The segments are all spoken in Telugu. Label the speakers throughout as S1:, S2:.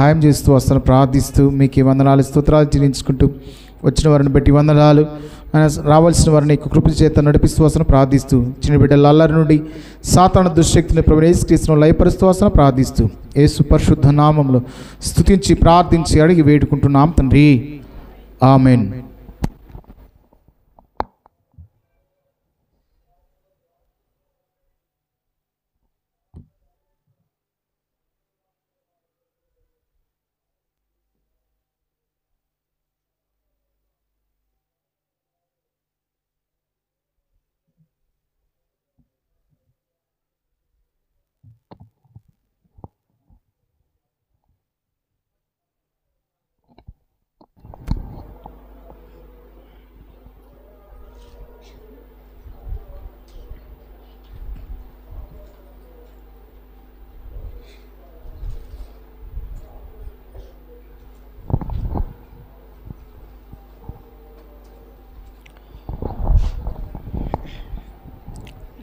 S1: సహాయం చేస్తూ వస్తాను ప్రార్థిస్తూ మీకు వందనాలు స్తోత్రాలు చెల్లించుకుంటూ వచ్చిన వారిని బట్టి వందనాలు, రావాల్సిన వారిని కృప చేత నడిపిస్తూ వస్తాను ప్రార్థిస్తూ చిన్న బిడ్డల అల్లరి నుండి సాతాను దుశ్శక్తిని ప్రభువైన యేసుక్రీస్తును లయపరుస్తూ వస్తాను ప్రార్థిస్తూ యేసు పరిశుద్ధ నామంలో స్తుతించి ప్రార్థించి అడిగి వేడుకుంటున్నాం తండ్రి, ఆమేన్.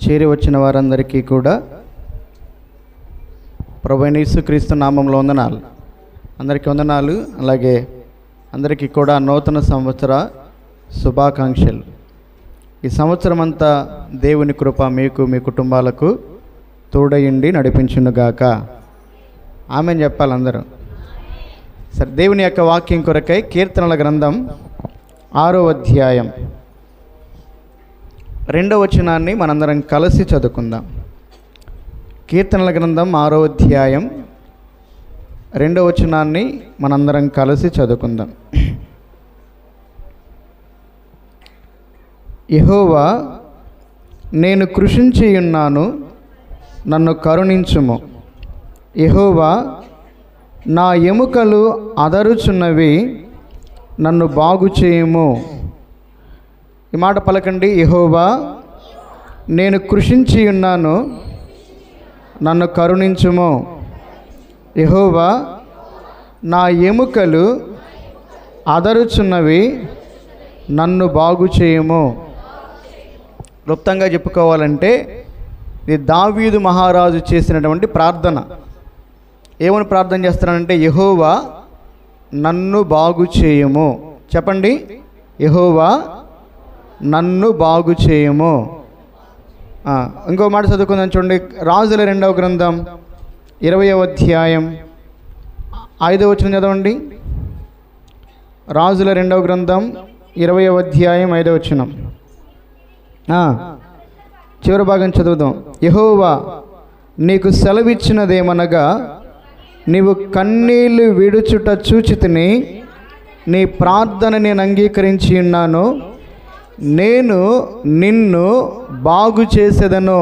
S2: చేరి వచ్చిన వారందరికీ కూడా ప్రభువైన యేసుక్రీస్తు నామంలో వందనాలు. అందరికీ వందనాలు. అలాగే అందరికీ కూడా నూతన సంవత్సర శుభాకాంక్షలు. ఈ సంవత్సరం అంతా దేవుని కృప మీకు మీ కుటుంబాలకు తోడయుండి నడిపించునుగాక. ఆమేన్ చెప్పాలి అందరూ. సరే, దేవుని యొక్క వాక్యం కొరకై కీర్తనల గ్రంథం 6వ అధ్యాయం 2వ వచనాన్ని మనందరం కలిసి చదువుకుందాం. కీర్తనల గ్రంథం 6వ అధ్యాయం 2వ వచనాన్ని మనందరం కలిసి చదువుకుందాం. యెహోవా, నేను కృషించి ఉన్నాను, నన్ను కరుణించుము. యెహోవా, నా ఎముకలు అదరుచున్నవి, నన్ను బాగు చేయుము. ఈ మాట పలకండి. యెహోవా, నేను కృషించి ఉన్నాను, నన్ను కరుణించుము. యెహోవా, నా ఎముకలు అదరుచున్నవి, నన్ను బాగు చేయుము. క్లుప్తంగా చెప్పుకోవాలంటే ఇది దావీదు మహారాజు చేసినటువంటి ప్రార్థన. ఏమని ప్రార్థన చేస్తున్నానంటే, యెహోవా నన్ను బాగు చేయుము. చెప్పండి, యెహోవా నన్ను బాగు చేయుము. ఇంకో మాట చదువుకుందాం చూడండి. రాజుల 2వ గ్రంథం 20వ అధ్యాయం 5వ వచనం చదవండి. రాజుల 2వ గ్రంథం 20వ అధ్యాయం 5వ వచనం చివరి భాగం చదువుదాం. యెహోవా, నీకు సెలవిచ్చినదేమనగా, నీవు కన్నీళ్లు విడుచుట చూచితిని, నీ ప్రార్థన నేను అంగీకరించి ఉన్నాను, నేను నిన్ను బాగు చేసేదను.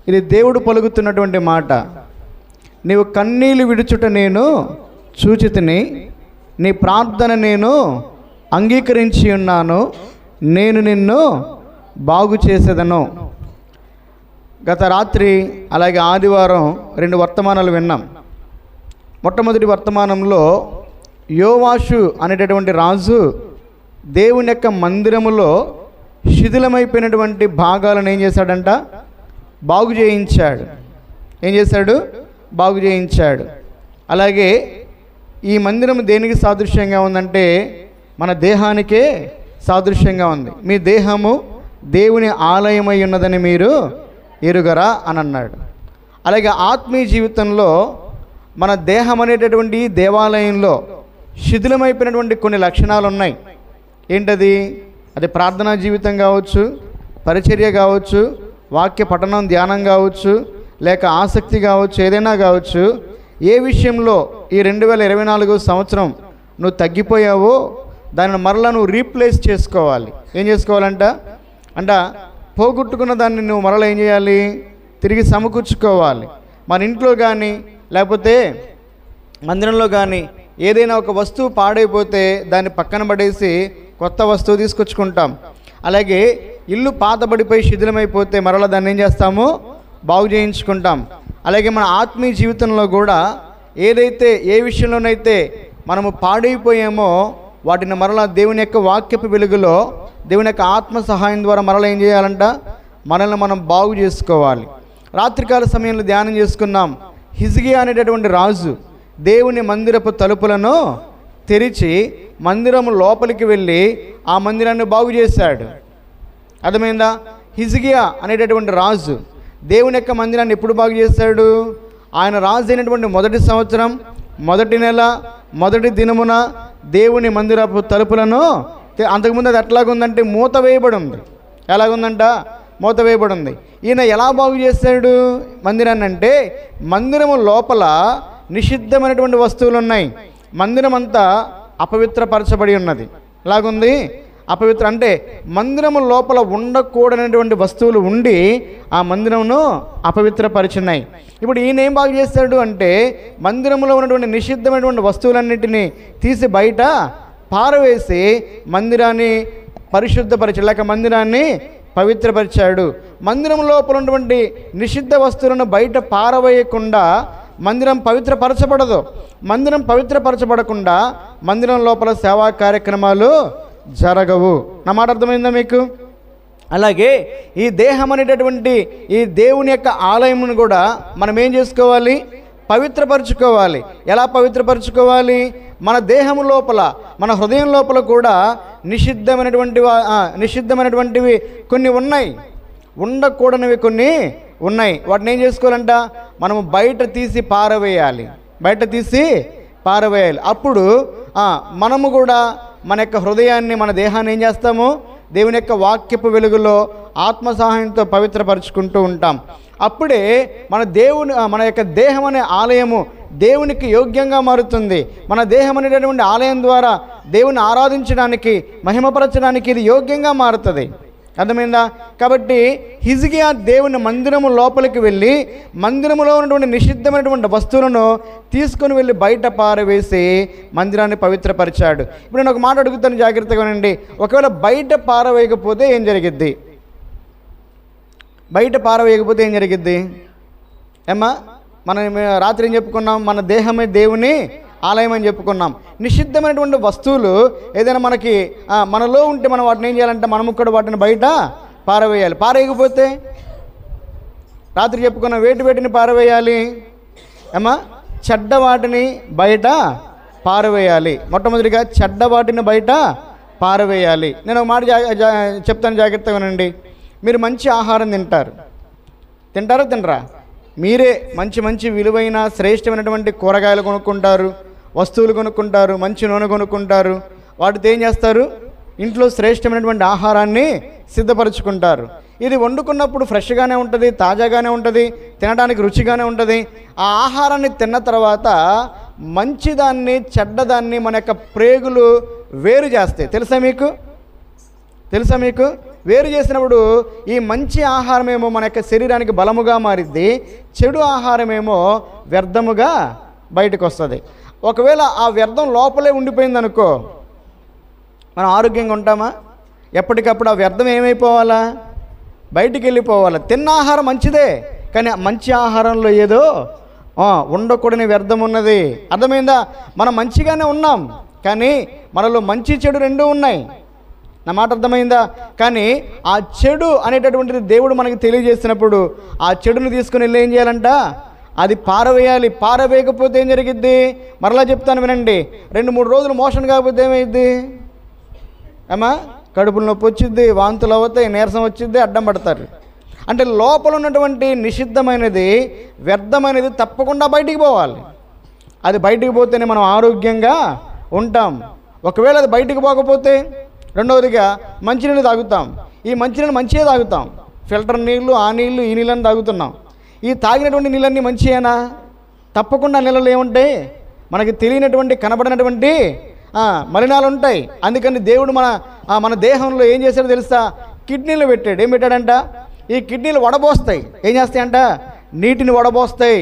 S2: ఇది దేవుడు పలుకుతున్నటువంటి మాట. నీవు కన్నీళ్లు విడుచుట నేను చూచితిని, నీ ప్రార్థన నేను అంగీకరించి ఉన్నాను, నేను నిన్ను బాగు చేసేదను. గత రాత్రి అలాగే ఆదివారం 2 వర్తమానాలు విన్నాం. మొట్టమొదటి వర్తమానంలో యోవాషు అనేటటువంటి రాజు దేవుని యొక్క మందిరములో శిథిలమైపోయినటువంటి భాగాలను ఏం చేశాడంట? బాగు చేయించాడు. ఏం చేశాడు? బాగు చేయించాడు. అలాగే ఈ మందిరం దేనికి సాదృశ్యంగా ఉందంటే మన దేహానికే సాదృశ్యంగా ఉంది. మీ దేహము దేవుని ఆలయమై ఉన్నదని మీరు ఎరుగరా అని అన్నాడు. అలాగే ఆత్మీయ జీవితంలో మన దేహం అనేటటువంటి దేవాలయంలో శిథిలమైపోయినటువంటి కొన్ని లక్షణాలు ఉన్నాయి. ఏంటది? అది ప్రార్థనా జీవితం కావచ్చు, పరిచర్య కావచ్చు, వాక్య పఠనం ధ్యానం కావచ్చు, లేక ఆసక్తి కావచ్చు, ఏదైనా కావచ్చు. ఏ విషయంలో ఈ 2024 సంవత్సరం నువ్వు తగ్గిపోయావో దానిని మరలా నువ్వు రీప్లేస్ చేసుకోవాలి. ఏం చేసుకోవాలంట? పోగొట్టుకున్న దాన్ని నువ్వు మరలా ఏం చేయాలి? తిరిగి సమకూర్చుకోవాలి. మన ఇంట్లో కానీ లేకపోతే మందిరంలో కానీ ఏదైనా ఒక వస్తువు పాడైపోతే దాన్ని పక్కన పడేసి కొత్త వస్తువు తీసుకొచ్చుకుంటాం. అలాగే ఇల్లు పాతబడిపోయి శిథిలమైపోతే మరలా దాన్ని ఏం చేస్తాము? బాగు చేయించుకుంటాం. అలాగే మన ఆత్మీయ జీవితంలో కూడా ఏదైతే ఏ విషయంలోనైతే మనము పాడైపోయామో వాటిని మరలా దేవుని యొక్క వాక్యపు వెలుగులో దేవుని యొక్క ఆత్మ సహాయం ద్వారా మరలా ఏం చేయాలంట? మనల్ని మనం బాగు చేసుకోవాలి. రాత్రికాల సమయంలో ధ్యానం చేసుకున్నాం. హిజ్కియా అనేటటువంటి రాజు దేవుని మందిరపు తలుపులను తెరిచి మందిరము లోపలికి వెళ్ళి ఆ మందిరాన్ని బాగు చేశాడు. అర్థమైందా? హిజ్కియా అనేటటువంటి రాజు దేవుని యొక్క మందిరాన్ని ఎప్పుడు బాగు చేశాడు? ఆయన రాజు అయినటువంటి మొదటి సంవత్సరం, మొదటి నెల, మొదటి దినమున దేవుని మందిరపు తలుపులను, అంతకుముందు అది ఎట్లాగుందంటే మూత వేయబడి ఉంది. ఎలాగుందంట? మూత వేయబడి ఉంది. ఈయన ఎలా బాగు చేశాడు మందిరాన్ని అంటే, మందిరము లోపల నిషిద్ధమైనటువంటి వస్తువులు ఉన్నాయి. మందిరం అంతా అపవిత్రపరచబడి ఉన్నది. ఎలాగుంది? అపవిత్ర అంటే మందిరము లోపల ఉండకూడనటువంటి వస్తువులు ఉండి ఆ మందిరమును అపవిత్రపరిచున్నాయి. ఇప్పుడు ఈయన ఏం బాగు చేస్తాడు అంటే, మందిరంలో ఉన్నటువంటి నిషిద్ధమైనటువంటి వస్తువులన్నింటినీ తీసి బయట పారవేసి మందిరాన్ని పరిశుద్ధపరిచాడు, లేక మందిరాన్ని పవిత్రపరిచాడు. మందిరం లోపల ఉన్నటువంటి నిషిద్ధ వస్తువులను బయట పారవేయకుండా మందిరం పవిత్రపరచబడదు. మందిరం పవిత్రపరచబడకుండా మందిరం లోపల సేవా కార్యక్రమాలు జరగవు. నా మాట అర్థమైందా మీకు? అలాగే ఈ దేహం అనేటటువంటి ఈ దేవుని యొక్క ఆలయమును కూడా మనం ఏం చేసుకోవాలి? పవిత్రపరచుకోవాలి. ఎలా పవిత్రపరచుకోవాలి? మన దేహము లోపల, మన హృదయం లోపల కూడా నిషిద్ధమైనటువంటివి కొన్ని ఉన్నాయి, ఉండకూడనివి కొన్ని ఉన్నాయి. వాటిని ఏం చేసుకోవాలంట? మనము బయట తీసి పారవేయాలి. బయట తీసి పారవేయాలి. అప్పుడు మనము కూడా మన యొక్క హృదయాన్ని, మన దేహాన్ని ఏం చేస్తాము? దేవుని యొక్క వాక్యపు వెలుగులో ఆత్మ సహాయంతో పవిత్రపరుచుకుంటూ ఉంటాం. అప్పుడే మన యొక్క దేహం అనే ఆలయము దేవునికి యోగ్యంగా మారుతుంది. మన దేహం అనేటటువంటి ఆలయం ద్వారా దేవుని ఆరాధించడానికి, మహిమపరచడానికి ఇది యోగ్యంగా మారుతుంది. అర్థమైందా? కాబట్టి హిజ్కియా దేవుని మందిరము లోపలికి వెళ్ళి మందిరములో ఉన్నటువంటి నిషిద్ధమైనటువంటి వస్తువులను తీసుకొని వెళ్ళి బయట పారవేసి మందిరాన్ని పవిత్రపరిచాడు. ఇప్పుడు నేను ఒక మాట అడుగుతాను, జాగ్రత్తగా వినండి. ఒకవేళ బయట పారవేయకపోతే ఏం జరిగిద్ది? బయట పారవేయకపోతే ఏం జరిగిద్ది? ఏమ్మా, మనం రాత్రి ఏం చెప్పుకున్నాం? మన దేహమే దేవుని ఆలయం అని చెప్పుకున్నాం. నిషిద్ధమైనటువంటి వస్తువులు ఏదైనా మనలో ఉంటే మనం వాటిని ఏం చేయాలంటే మనము కూడా వాటిని బయట పారవేయాలి. పారేయకపోతే రాత్రి చెప్పుకున్న వేటిని పారవేయాలి? ఏమా, చెడ్డ వాటిని బయట పారవేయాలి. మొట్టమొదటిగా చెడ్డ వాటిని బయట పారవేయాలి. నేను ఒక మాట చెప్తాను, జాగ్రత్తగా వినండి. మీరు మంచి ఆహారం తింటారా? మీరే మంచి విలువైన శ్రేష్టమైనటువంటి కూరగాయలు కొనుక్కుంటారు, వస్తువులు కొనుక్కుంటారు, మంచి నూనె కొనుక్కుంటారు. వాటితో ఏం చేస్తారు? ఇంట్లో శ్రేష్టమైనటువంటి ఆహారాన్ని సిద్ధపరచుకుంటారు. ఇది వండుకున్నప్పుడు ఫ్రెష్గానే ఉంటుంది, తాజాగానే ఉంటుంది, తినడానికి రుచిగానే ఉంటుంది. ఆ ఆహారాన్ని తిన్న తర్వాత మంచిదాన్ని, చెడ్డదాన్ని మన యొక్క ప్రేగులు వేరు చేస్తాయి. తెలుసా మీకు? వేరు చేసినప్పుడు ఈ మంచి ఆహారమేమో మన యొక్క శరీరానికి బలముగా మారిద్ది, చెడు ఆహారమేమో వ్యర్థముగా బయటకు వస్తుంది. ఒకవేళ ఆ వ్యర్థం లోపలే ఉండిపోయిందనుకో, మనం ఆరోగ్యంగా ఉంటామా? ఎప్పటికప్పుడు ఆ వ్యర్థం ఏమైపోవాలా? బయటికి వెళ్ళిపోవాలి. తిన్న ఆహారం మంచిదే, కానీ ఆ మంచి ఆహారంలో ఏదో ఉండకూడని వ్యర్థం ఉన్నది. అర్థమైందా? మనం మంచిగానే ఉన్నాం, కానీ మనలో మంచి చెడు రెండూ ఉన్నాయి. నా మాట అర్థమైందా? కానీ ఆ చెడు అనేటటువంటిది దేవుడు మనకి తెలియజేసినప్పుడు ఆ చెడును తీసుకుని వెళ్ళి ఏం చేయాలంట? అది పారవేయాలి. పారవేయకపోతే ఏం జరిగిద్ది? మరలా చెప్తాను వినండి. 2-3 రోజులు మోషన్ కాకపోతే ఏమైద్ది? కడుపులో నొప్పి వచ్చిద్ది, వాంతులు అవుతాయి, నీరసం వచ్చిద్ది, అడ్డం పడతారు. అంటే లోపల ఉన్నటువంటి నిషిద్ధమైనది, వ్యర్థమైనది తప్పకుండా బయటికి పోవాలి. అది బయటికి పోతేనే మనం ఆరోగ్యంగా ఉంటాం. ఒకవేళ అది బయటికి పోకపోతే, రెండవదిగా మంచినీళ్ళు తాగుతాం. ఈ మంచినీళ్ళు మంచిగా తాగుతాం, ఫిల్టర్ నీళ్ళు, ఆ నీళ్ళు, ఈ నీళ్ళని తాగుతున్నాం. ఈ తాగినటువంటి నీళ్ళన్నీ మంచియేనా? తప్పకుండా నీళ్ళలో ఏముంటాయి? మనకి తెలియనటువంటి, కనబడినటువంటి మలినాలు ఉంటాయి. అందుకని దేవుడు మన దేహంలో ఏం చేశాడో తెలుసా? కిడ్నీలు పెట్టాడు. ఏం పెట్టాడంట? ఈ కిడ్నీలు వడబోస్తాయి. ఏం చేస్తాయంట? నీటిని వడబోస్తాయి,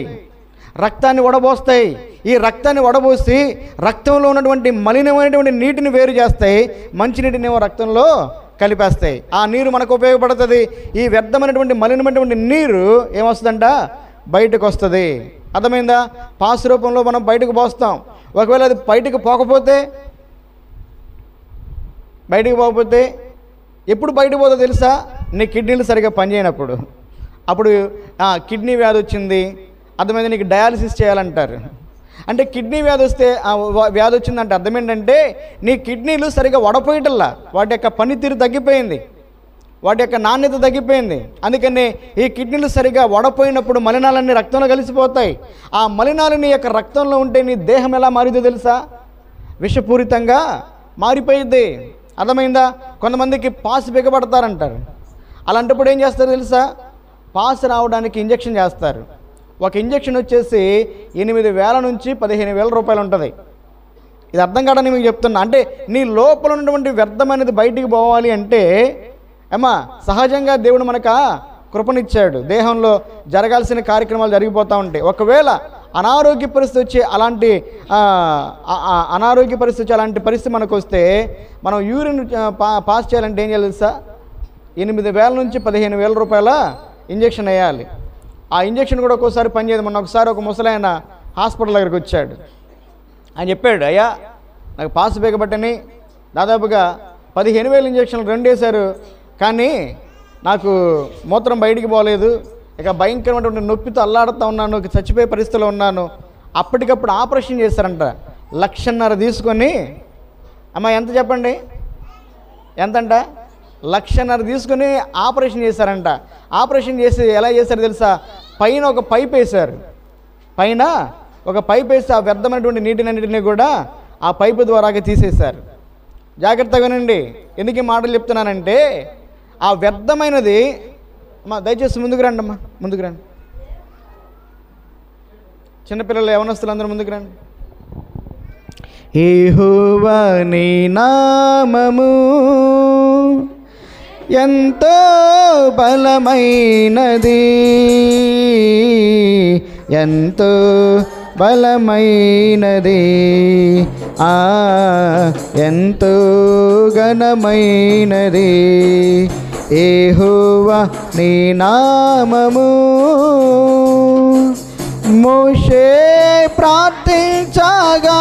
S2: రక్తాన్ని వడబోస్తాయి. ఈ రక్తాన్ని వడబోసి రక్తంలో ఉన్నటువంటి మలినమైనటువంటి నీటిని వేరు చేస్తాయి, మంచినీటిని రక్తంలో కలిపేస్తాయి. ఆ నీరు మనకు ఉపయోగపడుతుంది. ఈ వ్యర్థమైనటువంటి మలినమైనటువంటి నీరు ఏమొస్తుందంట? బయటకు వస్తుంది. అర్థమైందా? పాస్ రూపంలో మనం బయటకు పోస్తాం. ఒకవేళ అది బయటకు పోకపోతే ఎప్పుడు బయటకు పోతుందో తెలుసా? నీ కిడ్నీలు సరిగ్గా పనిచేయనప్పుడు. అప్పుడు కిడ్నీ వ్యాధి వచ్చింది, అర్థమైంది, నీకు డయాలసిస్ చేయాలంటారు. అంటే కిడ్నీ వ్యాధి వస్తే వ్యాధి వచ్చిందంటే అర్థం ఏంటంటే నీ కిడ్నీలు సరిగా వడపోయటల్లా, వాటి యొక్క పనితీరు తగ్గిపోయింది, వాటి యొక్క నాణ్యత తగ్గిపోయింది. అందుకని ఈ కిడ్నీలు సరిగా వడపోయినప్పుడు మలినాలన్నీ రక్తంలో కలిసిపోతాయి. ఆ మలినాలు నీ యొక్క రక్తంలో ఉంటే నీ దేహం ఎలా మారిదో తెలుసా? విషపూరితంగా మారిపోయింది. అర్థమైందా? కొంతమందికి పాస్ బిగబడతారంటారు. అలాంటప్పుడు ఏం చేస్తారు తెలుసా? పాస్ రావడానికి ఇంజెక్షన్ చేస్తారు. ఒక ఇంజెక్షన్ వచ్చేసి 8,000 నుంచి 15,000 రూపాయలు ఉంటుంది. ఇది అర్థం కాదని మీకు చెప్తున్నా. అంటే నీ లోపల ఉన్నటువంటి వ్యర్థమైనది బయటికి పోవాలి అంటే సహజంగా దేవుడు మనకు కృపనిచ్చాడు. దేహంలో జరగాల్సిన కార్యక్రమాలు జరిగిపోతూ ఉంటాయి. ఒకవేళ అనారోగ్య పరిస్థితి వచ్చి అలాంటి పరిస్థితి మనకు వస్తే మనం యూరిన్ పాస్ చేయాలంటే ఏం చేయాలి తెలుసా? 8,000 నుంచి 15,000 రూపాయల ఇంజెక్షన్ వేయాలి. ఆ ఇంజెక్షన్ కూడా ఒక్కోసారి పనిచేయదు. మొన్న ఒకసారి ఒక ముసలాయన హాస్పిటల్ దగ్గరికి వచ్చాడు. ఆయన చెప్పాడు, అయ్యా నాకు పాస్ బేగబట్టని దాదాపుగా 15,000 ఇంజక్షన్లు 2 వేశారు, కానీ నాకు మూత్రం బయటికి పోలేదు, ఇక భయంకరమైనటువంటి నొప్పితో అల్లాడుతూ ఉన్నాను, చచ్చిపోయే పరిస్థితిలో ఉన్నాను. అప్పటికప్పుడు ఆపరేషన్ చేశారంట. 1,50,000 తీసుకొని, అమ్మ ఎంత చెప్పండి, ఎంతంట? 1,50,000 తీసుకొని ఆపరేషన్ చేశారంట. ఆపరేషన్ చేసి ఎలా చేశారు తెలుసా? పైన ఒక పైప్ వేశారు. పైన ఒక పైప్ వేసి ఆ వ్యర్థమైనటువంటి నీటినన్నిటిని కూడా ఆ పైపు ద్వారాగా తీసేశారు. జాగ్రత్తగా వినండి. ఎందుకు ఈ మాటలు చెప్తున్నానంటే, ఆ వ్యర్థమైనది దయచేసి ముందుకు రండి అమ్మా, ముందుకు రండి. చిన్నపిల్లలు యవనస్తులు అందరూ ముందుకు రండి. యెహోవా నీ నామము ఎంతో బలమైనది, ఎంతో బలమైనది, ఎంతో ఘనమైనది. యెహోవా నీ నామము. మోషే ప్రార్థించగా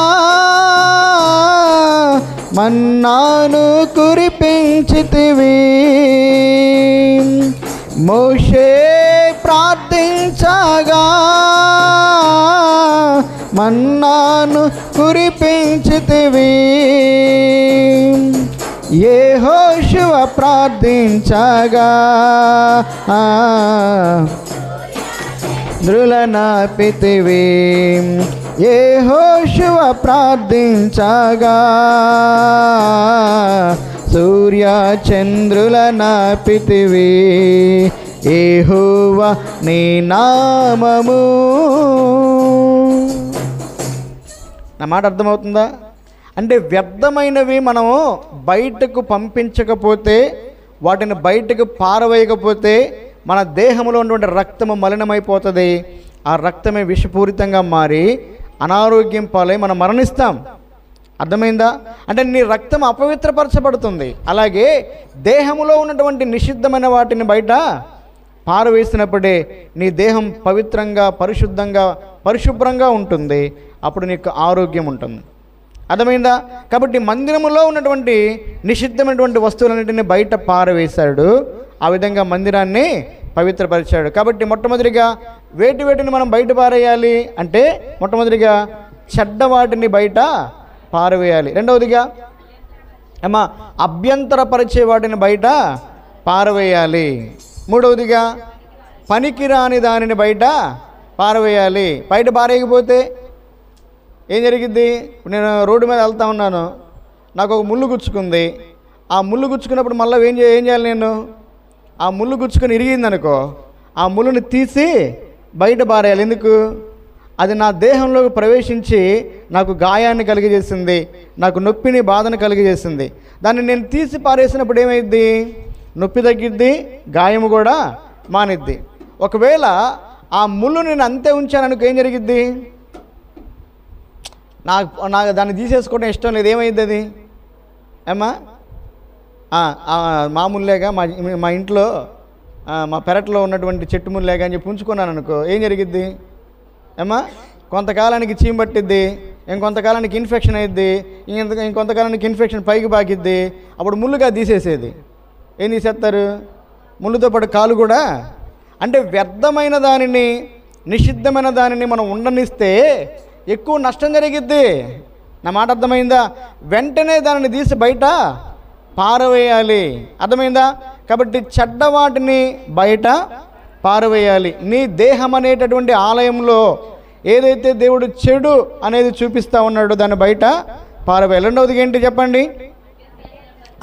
S2: మన్నాను కురిపించితివి. మోషే ప్రార్థించగా మన్నాను కురిపించితివి. యెహోషువ ప్రార్థించగా ద్రులనాపితివి. యెహోషువ ప్రార్థించగా సూర్య చంద్రులనాపితివి. యెహోవా నీ నామము. నా మాట అర్థమవుతుందా? అంటే వ్యర్థమైనవి మనము బయటకు పంపించకపోతే, వాటిని బయటకు పారవేయకపోతే మన దేహంలో ఉన్నటువంటి రక్తము మలినమైపోతుంది. ఆ రక్తమే విషపూరితంగా మారి అనారోగ్యం పాలై మనం మరణిస్తాం. అర్థమైందా? అంటే నీ రక్తం అపవిత్రపరచబడుతుంది. అలాగే దేహంలో ఉన్నటువంటి నిషిద్ధమైన వాటిని బయట పారవేసినప్పుడే నీ దేహం పవిత్రంగా, పరిశుద్ధంగా, పరిశుభ్రంగా ఉంటుంది. అప్పుడు నీకు ఆరోగ్యం ఉంటుంది. అర్థమైందా? కాబట్టి మందిరములో ఉన్నటువంటి నిషిద్ధమైనటువంటి వస్తువులన్నింటినీ బయట పారవేశాడు. ఆ విధంగా మందిరాన్ని పవిత్రపరిచాడు. కాబట్టి మొట్టమొదటిగా వేటిని మనం బయట పారేయాలి అంటే, మొట్టమొదటిగా చెడ్డ వాటిని బయట పారవేయాలి. రెండవదిగా అభ్యంతరపరిచే వాటిని బయట పారవేయాలి. మూడవదిగా పనికిరాని దానిని బయట పారవేయాలి. బయట పారేయకపోతే ఏం జరిగిద్ది? నేను రోడ్డు మీద వెళ్తా ఉన్నాను, నాకు ఒక ముళ్ళు గుచ్చుకుంది. ఆ ముళ్ళు గుచ్చుకున్నప్పుడు మళ్ళీ ఏం చేయాలి? నేను ఆ ముళ్ళు గుచ్చుకొని ఇరిగిందనుకో, ఆ ముళ్ళుని తీసి బయట పారేయాలి. ఎందుకు? అది నా దేహంలోకి ప్రవేశించి నాకు గాయాన్ని కలిగజేసింది, నాకు నొప్పిని, బాధను కలిగజేసింది. దాన్ని నేను తీసి పారేసినప్పుడు ఏమైద్ది? నొప్పి తగ్గిద్ది, గాయము కూడా మానిద్ది. ఒకవేళ ఆ ముళ్ళు నేను అంతే ఉంచాననుకో ఏం జరిగిద్ది? నాకు దాన్ని తీసేసుకోవడం ఇష్టం లేదు. ఏమైద్ది అది? మా ముల్లేగా, మా ఇంట్లో మా పెరట్లో ఉన్నటువంటి చెట్టు ముల్లేగా అని చెప్పి ఉంచుకున్నాను అనుకో, ఏం జరిగిద్ది? కొంతకాలానికి చీమ పట్టిద్ది, ఇంకొంతకాలానికి ఇన్ఫెక్షన్ అయ్యిద్ది, ఇంకొంతకాలానికి ఇన్ఫెక్షన్ పైకి పాకిద్ది. అప్పుడు ముళ్ళుగా తీసేసేది. ఏం తీసేస్తారు? ముళ్ళుతో పాటు కాలు కూడా. అంటే వ్యర్థమైన దానిని, నిషిద్ధమైన దానిని మనం ఉండనిస్తే ఎక్కువ నష్టం జరిగిద్ది. నా మాట అర్థమైందా? వెంటనే దానిని తీసి బయట పారవేయాలి. అర్థమైందా? కాబట్టి చెడ్డ వాటిని బయట పారవేయాలి. నీ దేహం అనేటటువంటి ఆలయంలో ఏదైతే దేవుడు చెడు అనేది చూపిస్తూ ఉన్నాడో దాన్ని బయట పారవేయాలి. రెండవదిగా ఏంటి చెప్పండి?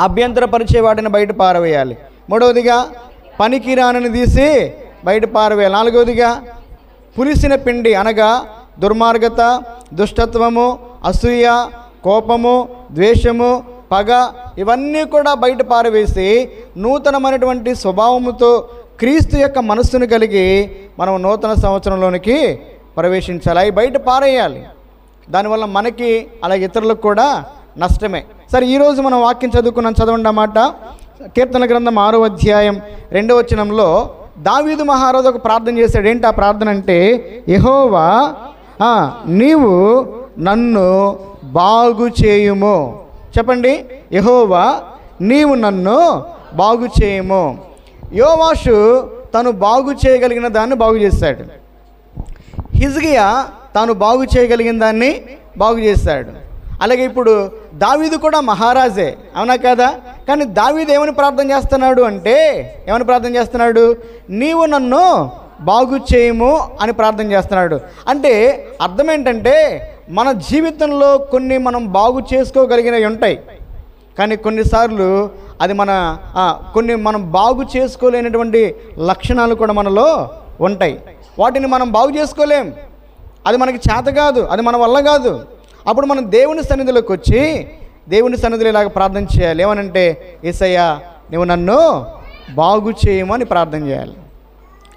S2: అభ్యంతరపరిచే వాటిని బయట పారవేయాలి. మూడవదిగా పనికిరానిని తీసి బయట పారవేయాలి. నాలుగవదిగా పులిసిన పిండి అనగా దుర్మార్గత, దుష్టత్వము, అసూయ, కోపము, ద్వేషము, పగ ఇవన్నీ కూడా బయట పారవేసి నూతనమైనటువంటి స్వభావముతో క్రీస్తు యొక్క మనస్సును కలిగి మనం నూతన సంవత్సరంలోనికి ప్రవేశించాలి. అవి బయట పారేయాలి. దానివల్ల మనకి అలాగే ఇతరులకు కూడా నష్టమే. సరే, ఈరోజు మనం వాక్యం చదువుకున్నాం. చదవండి అన్నమాట. కీర్తన గ్రంథం 6వ అధ్యాయం 2వ వచనంలో దావీదు మహారాజు ఒక ప్రార్థన చేశాడు. ఏంటి ఆ ప్రార్థన అంటే, యెహోవా నీవు నన్ను బాగు చేయుము. చెప్పండి, యెహోవా నీవు నన్ను బాగు చేయుము. యోవాషు తను బాగు చేయగలిగిన దాన్ని బాగు చేశాడు. హిజ్కియా తాను బాగు చేయగలిగిన దాన్ని బాగు చేశాడు. అలాగే ఇప్పుడు దావీదు కూడా మహారాజే, అవునా కదా? కానీ దావీదు ఏమని ప్రార్థన చేస్తున్నాడు అంటే, ఏమని ప్రార్థన చేస్తున్నాడు? నీవు నన్ను బాగు చేయము అని ప్రార్థన చేస్తున్నాడు. అంటే అర్థం ఏంటంటే, మన జీవితంలో కొన్ని మనం బాగు చేసుకోగలిగినవి ఉంటాయి, కానీ కొన్నిసార్లు అది కొన్ని మనం బాగు చేసుకోలేనటువంటి లక్షణాలు కూడా మనలో ఉంటాయి. వాటిని మనం బాగు చేసుకోలేం. అది మనకి చేత కాదు, అది మన వల్ల కాదు. అప్పుడు మనం దేవుని సన్నిధిలోకి వచ్చి దేవుని సన్నిధిలో ఇలాగ ప్రార్థన చేయాలి. ఏమనంటే, యేసయ్యా నువ్వు నన్ను బాగు చేయమని ప్రార్థన చేయాలి.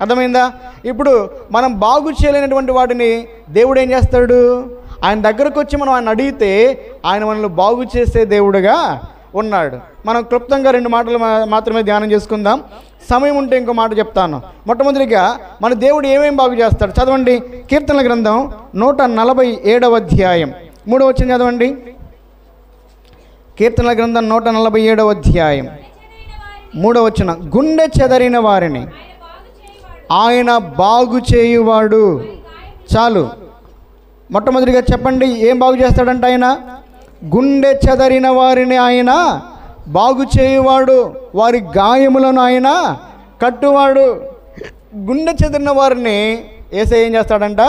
S2: అర్థమైందా? ఇప్పుడు మనం బాగు చేయలేనటువంటి వాటిని దేవుడు ఏం చేస్తాడు? ఆయన దగ్గరకు వచ్చి మనం ఆయన అడిగితే ఆయన మనల్ని బాగు చేసే దేవుడుగా ఉన్నాడు. మనం క్లుప్తంగా 2 మాటలు మాత్రమే ధ్యానం చేసుకుందాం. సమయం ఉంటే ఇంకో మాట చెప్తాను. మొట్టమొదటిగా మన దేవుడు ఏమేమి బాగు చేస్తాడు చదవండి. కీర్తనల గ్రంథం 147వ అధ్యాయం 3వ వచనం చదవండి. కీర్తనల గ్రంథం 147వ అధ్యాయం 3వ వచనం, గుండె చెదరిన వారిని ఆయన బాగు చేయువాడు. చాలు. మొట్టమొదటిగా చెప్పండి, ఏం బాగు చేస్తాడంట ఆయన? గుండె చెదరిన వారిని ఆయన బాగు చేయువాడు, వారి గాయములను ఆయన కట్టువాడు. గుండె చెదరిన వారిని యేసయ్య ఏం చేస్తాడంట?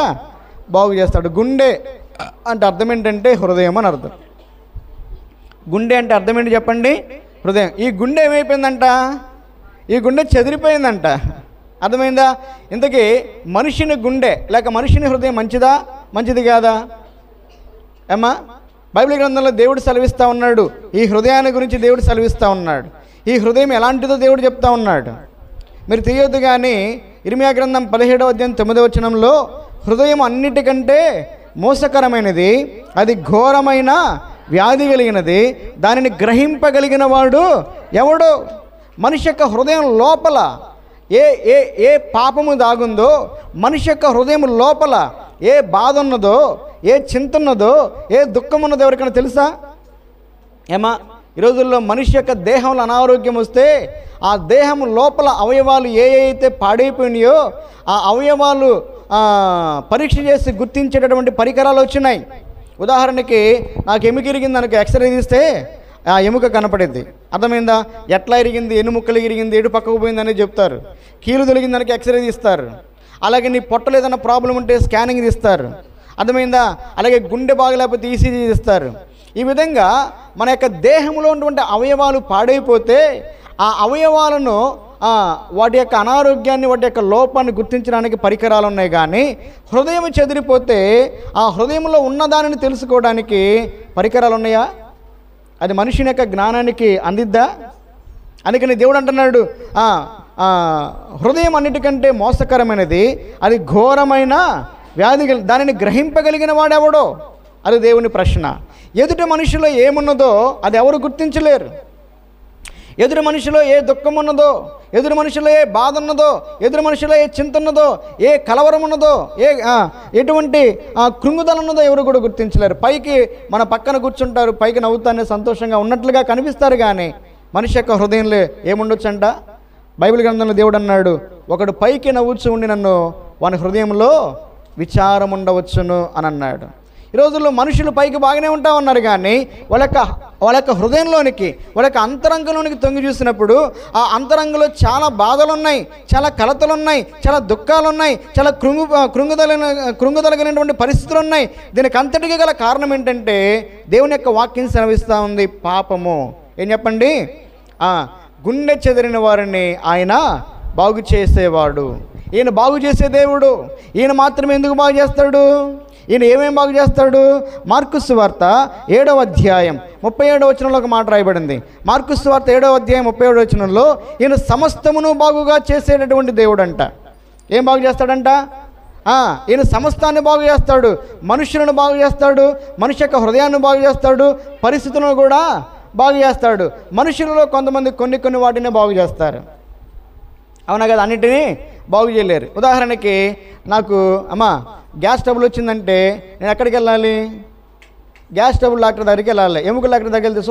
S2: బాగు చేస్తాడు. గుండె అంటే అర్థం ఏంటంటే హృదయం అని అర్థం. గుండె అంటే అర్థం ఏంటి చెప్పండి? హృదయం. ఈ గుండె ఏమైపోయిందంట? ఈ గుండె చెదిరిపోయిందంట. అర్థమైందా? ఇంతకీ మనిషిని గుండె లేక మనిషిని హృదయం మంచిది కాదా? ఏమ్మా, బైబిల్ గ్రంథంలో దేవుడు సెలవిస్తూ ఉన్నాడు. ఈ హృదయాన్ని గురించి దేవుడు సెలవిస్తూ ఉన్నాడు. ఈ హృదయం ఎలాంటిదో దేవుడు చెప్తా ఉన్నాడు. మీరు తీయొద్దు కానీ ఇర్మియా గ్రంథం 17వ అధ్యాయం 9వ వచనంలో హృదయం అన్నిటికంటే మోసకరమైనది, అది ఘోరమైన వ్యాధి కలిగినది, దానిని గ్రహింపగలిగిన వాడు ఎవడు? మనిషి యొక్క హృదయం లోపల ఏ పాపము దాగుందో, మనిషి యొక్క హృదయం లోపల ఏ బాధ ఉన్నదో, ఏ చింత ఉన్నదో, ఏ దుఃఖం ఉన్నదో ఎవరికైనా తెలుసా? ఏమా, ఈ రోజుల్లో మనిషి యొక్క దేహంలో అనారోగ్యం వస్తే ఆ దేహం లోపల అవయవాలు ఏ అయితే పాడైపోయినాయో ఆ అవయవాలు పరీక్ష చేసి గుర్తించేటటువంటి పరికరాలు వచ్చినాయి. ఉదాహరణకి నాకు ఎముక ఇరిగింది, నాకు ఎక్స్రే తీస్తే ఆ ఎముక కనపడింది. అర్థమైందా? ఎట్లా ఇరిగింది, ఎన్ని ముక్కలు ఇరిగింది, ఎడు పక్కకు పోయిందని చెప్తారు. కీలు తొలగింది దానికి ఎక్స్రే తీస్తారు. అలాగే నీ పొట్టలో ఏదైనా ప్రాబ్లం ఉంటే స్కానింగ్ తీస్తారు. అర్థమైందా? అలాగే గుండె బాగలేకపోతే ఈసీజీ తీస్తారు. ఈ విధంగా మన యొక్క దేహంలో ఉన్నటువంటి అవయవాలు పాడైపోతే ఆ అవయవాలను వాటి యొక్క అనారోగ్యాన్ని, వాటి యొక్క లోపాన్ని గుర్తించడానికి పరికరాలు ఉన్నాయి. కానీ హృదయం చెదిరిపోతే ఆ హృదయంలో ఉన్నదానిని తెలుసుకోవడానికి పరికరాలు ఉన్నాయా? అది మనిషిని యొక్క జ్ఞానానికి అందిద్దా? అందుకని దేవుడు అంటున్నాడు, హృదయం అన్నిటికంటే మోసకరమైనది, అది ఘోరమైన వ్యాధి, దానిని గ్రహింపగలిగిన వాడెవడో? అది దేవుని ప్రశ్న. ఎదుటి మనిషిలో ఏమున్నదో అది ఎవరు గుర్తించలేరు. ఎదురు మనిషిలో ఏ దుఃఖం ఉన్నదో, ఎదురు మనిషిలో ఏ బాధ ఉన్నదో, ఎదురు మనిషిలో ఏ చింత ఉన్నదో, ఏ కలవరం ఉన్నదో, ఎటువంటి కృంగుదల ఉన్నదో ఎవరు కూడా గుర్తించలేరు. పైకి మన పక్కన కూర్చుంటారు, పైకి నవ్వుతానే సంతోషంగా ఉన్నట్లుగా కనిపిస్తారు, కానీ మనిషి యొక్క హృదయంలో ఏముండొచ్చంట? బైబిల్ గ్రంథంలో దేవుడు అన్నాడు, ఒకడు పైకి నవ్వుచు ఉండి నన్ను వాని హృదయంలో విచారం ఉండవచ్చును అని అన్నాడు. ఈ రోజుల్లో మనుషులు పైకి బాగానే ఉంటా ఉన్నారు, కానీ వాళ్ళ యొక్క హృదయంలోనికి, వాళ్ళ యొక్క అంతరంగంలోనికి తొంగి చూసినప్పుడు ఆ అంతరంగంలో చాలా బాధలు ఉన్నాయి, చాలా కలతలు ఉన్నాయి, చాలా దుఃఖాలు ఉన్నాయి, చాలా కృంగుదలగినటువంటి పరిస్థితులు ఉన్నాయి. దీనికి అంతటికీ గల కారణం ఏంటంటే దేవుని యొక్క వాక్యం సెలవిస్తూ ఉంది, పాపము. ఏం చెప్పండి? గుండె చెదిరిన వారిని ఆయన బాగు చేసేవాడు. ఈయన బాగు చేసే దేవుడు. ఈయన మాత్రమే ఎందుకు బాగు చేస్తాడు? ఈయన ఏమేమి బాగు చేస్తాడు? మార్కు సువార్త 7వ అధ్యాయం 37వ వచనంలో ఒక మాట రాయబడింది. మార్కు సువార్త 7వ అధ్యాయం 37వ వచనంలో ఈయన సమస్తమును బాగుగా చేసేటటువంటి దేవుడు అంట. ఏం బాగు చేస్తాడంట? ఈయన సమస్తాన్ని బాగు చేస్తాడు, మనుషులను బాగు చేస్తాడు, మనిషి యొక్క హృదయాన్ని బాగు చేస్తాడు, పరిస్థితులను కూడా బాగు చేస్తాడు. మనుషులలో కొంతమంది కొన్ని వాటిని బాగు చేస్తారు, అవునా కదా? అన్నిటినీ బాగు చేయలేరు. ఉదాహరణకి నాకు గ్యాస్ ట్రబుల్ వచ్చిందంటే నేను ఎక్కడికి వెళ్ళాలి? గ్యాస్ ట్రబుల్ డాక్టర్ దగ్గరికి వెళ్ళాలి. ఎముకల డాక్టర్ దగ్గరికి వెళ్తే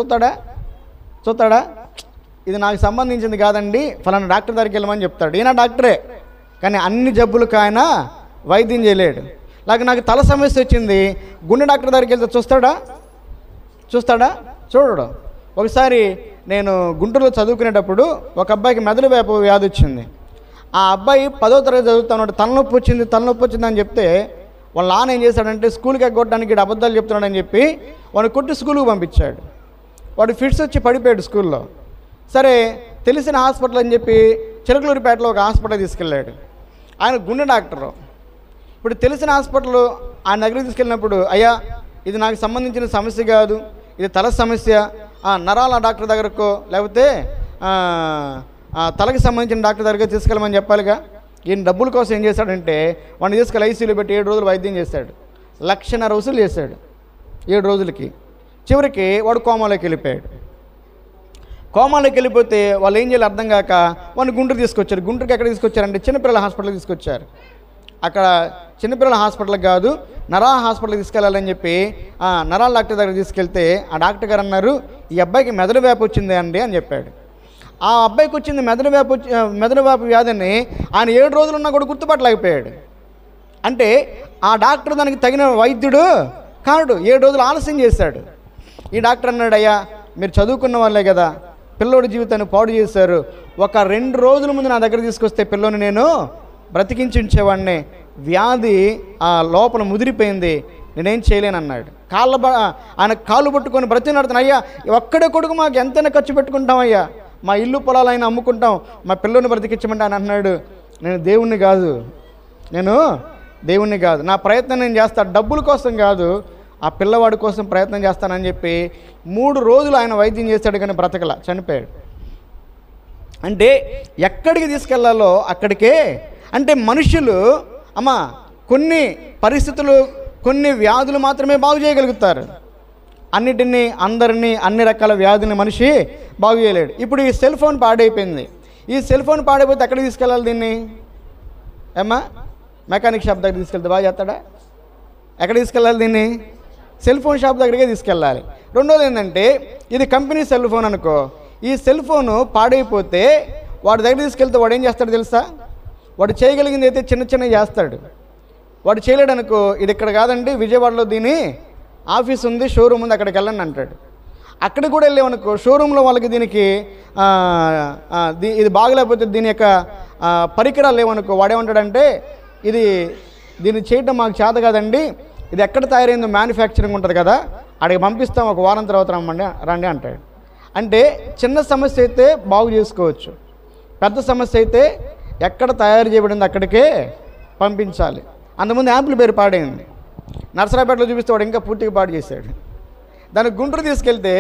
S2: చూస్తాడా? ఇది నాకు సంబంధించింది కాదండి, ఫలానా డాక్టర్ దగ్గరికి వెళ్ళమని చెప్తాడు. ఈయన డాక్టరే, కానీ అన్ని జబ్బులకు ఆయన వైద్యం చేయలేడు. నాకు తల సమస్య వచ్చింది, గుండె డాక్టర్ దగ్గరికి వెళ్తే చూస్తాడా? చూడడు. ఒకసారి నేను గుంటూరులో చదువుకునేటప్పుడు ఒక అబ్బాయికి మెదడు వ్యాధి వచ్చింది. ఆ అబ్బాయి 10వ తరగతి చదువుతున్నాడు. తలనొప్పి వచ్చింది అని చెప్తే వాళ్ళ నాన్న ఏం చేశాడంటే స్కూల్కి ఎగ్గొట్టడానికి అబద్ధాలు చెప్తున్నాడని చెప్పి వాడిని కొట్టి స్కూల్కి పంపించాడు. వాడు ఫిట్స్ వచ్చి పడిపోయాడు స్కూల్లో. సరే, తెలిసిన హాస్పిటల్ అని చెప్పి చిలకలూరిపేటలో ఒక హాస్పిటల్ తీసుకెళ్ళాడు. ఆయన గుండె డాక్టరు. ఇప్పుడు తెలిసిన హాస్పిటల్ ఆయన దగ్గరికి తీసుకెళ్ళినప్పుడు, అయ్యా ఇది నాకు సంబంధించిన సమస్య కాదు, ఇది తల సమస్య, నరాల డాక్టర్ దగ్గరకో లేకపోతే తలకి సంబంధించిన డాక్టర్ దగ్గర తీసుకెళ్ళమని చెప్పాలిగా. ఈయన డబ్బుల కోసం ఏం చేశాడంటే వాడిని తీసుకెళ్ళి ఐసీయూలో పెట్టి 7 రోజులు వైద్యం చేశాడు. 1,50,000 వసూలు చేశాడు 7 రోజులకి. చివరికి వాడు కోమాలోకి వెళ్ళిపోయాడు. కోమాలోకి వెళ్ళిపోతే వాళ్ళు ఏం చేయాలి అర్థం కాక వాడిని గుంటూరు తీసుకొచ్చారు. గుంటూరుకి ఎక్కడ తీసుకొచ్చారంటే చిన్నపిల్లల హాస్పిటల్కి తీసుకొచ్చారు. అక్కడ చిన్నపిల్లల హాస్పిటల్కి కాదు, నరాల హాస్పిటల్కి తీసుకెళ్ళాలని చెప్పి నరాల డాక్టర్ దగ్గర తీసుకెళ్తే ఆ డాక్టర్ గారు అన్నారు, ఈ అబ్బాయికి మెదడు వ్యాపు వచ్చింది అండి అని చెప్పాడు. ఆ అబ్బాయికి వచ్చింది మెదడు వ్యాపు వ్యాధిని ఆయన 7 రోజులున్నా కూడా గుర్తుపట్టలేకపోయాడు. అంటే ఆ డాక్టర్ దానికి తగిన వైద్యుడు కాడు, 7 రోజులు ఆలస్యం చేశాడు. ఈ డాక్టర్ అన్నాడు, అయ్యా మీరు చదువుకున్న వాళ్ళే కదా, పిల్లోడి జీవితాన్ని పాడు చేశారు, ఒక 2 రోజుల ముందు నా దగ్గర తీసుకొస్తే పిల్లోని నేను బ్రతికించి ఉంచేవాడిని, వ్యాధి ఆ లోపల ముదిరిపోయింది, నేనేం చేయలేనన్నాడు. ఆయన కాళ్ళు పట్టుకొని బ్రతికినాడుతాను, అయ్యా ఒక్కడే కొడుకు మాకు ఎంతైనా ఖర్చు పెట్టుకుంటామయ్యా, మా ఇల్లు పొలాలైనా అమ్ముకుంటాం, మా పిల్లోని బ్రతికించమంటే అని అన్నాడు. నేను దేవుణ్ణి కాదు, నా ప్రయత్నం నేను చేస్తాను, డబ్బుల కోసం కాదు, ఆ పిల్లవాడి కోసం ప్రయత్నం చేస్తానని చెప్పి 3 రోజులు ఆయన వైద్యం చేశాడు, కానీ బ్రతకలా, చనిపోయాడు. అంటే ఎక్కడికి తీసుకెళ్లాలో అక్కడికే. అంటే మనుషులు కొన్ని పరిస్థితులు, కొన్ని వ్యాధులు మాత్రమే బాగు చేయగలుగుతారు. అన్ని రకాల వ్యాధుని మనిషి బాగు చేయలేడు. ఇప్పుడు ఈ సెల్ ఫోన్ పాడైపోయింది. ఈ సెల్ ఫోన్ పాడైపోతే ఎక్కడికి తీసుకెళ్ళాలి దీన్ని? మెకానిక్ షాప్ దగ్గర తీసుకెళ్తే బాగా చేస్తాడా? ఎక్కడ తీసుకెళ్ళాలి దీన్ని? సెల్ ఫోన్ షాప్ దగ్గరికే తీసుకెళ్ళాలి. రెండోది ఏంటంటే ఇది కంపెనీ సెల్ ఫోన్ అనుకో, ఈ సెల్ ఫోను పాడైపోతే వాడి దగ్గర తీసుకెళ్తే వాడు ఏం చేస్తాడు తెలుసా? వాడు చేయగలిగింది అయితే చిన్న చేస్తాడు. వాడు చేయలేడు అనుకో, ఇది ఇక్కడ కాదండి విజయవాడలో దీని ఆఫీస్ ఉంది, షోరూమ్ ఉంది, అక్కడికి వెళ్ళండి అంటాడు. అక్కడికి కూడా వెళ్ళామనుకో, షోరూంలో వాళ్ళకి దీనికి ఇది బాగలేకపోతే దీని యొక్క పరికరాలు లేవనుకో, వాడేమంటాడంటే దీన్ని చేయటం మాకు చేత కాదండి, ఇది ఎక్కడ తయారైందో మ్యానుఫ్యాక్చరింగ్ ఉంటుంది కదా, అక్కడికి పంపిస్తాం, ఒక వారం తర్వాత రండి అంటాడు. అంటే చిన్న సమస్య అయితే బాగు చేసుకోవచ్చు, పెద్ద సమస్య అయితే ఎక్కడ తయారు చేయబడింది అక్కడికే పంపించాలి. అంతకుముందు యాంపుల్ పేరు పాడైంది, నర్సరాపేటలో చూపిస్తే వాడు ఇంకా పూర్తిగా పాడు చేశాడు. దాన్ని గుంటూరు తీసుకెళ్తే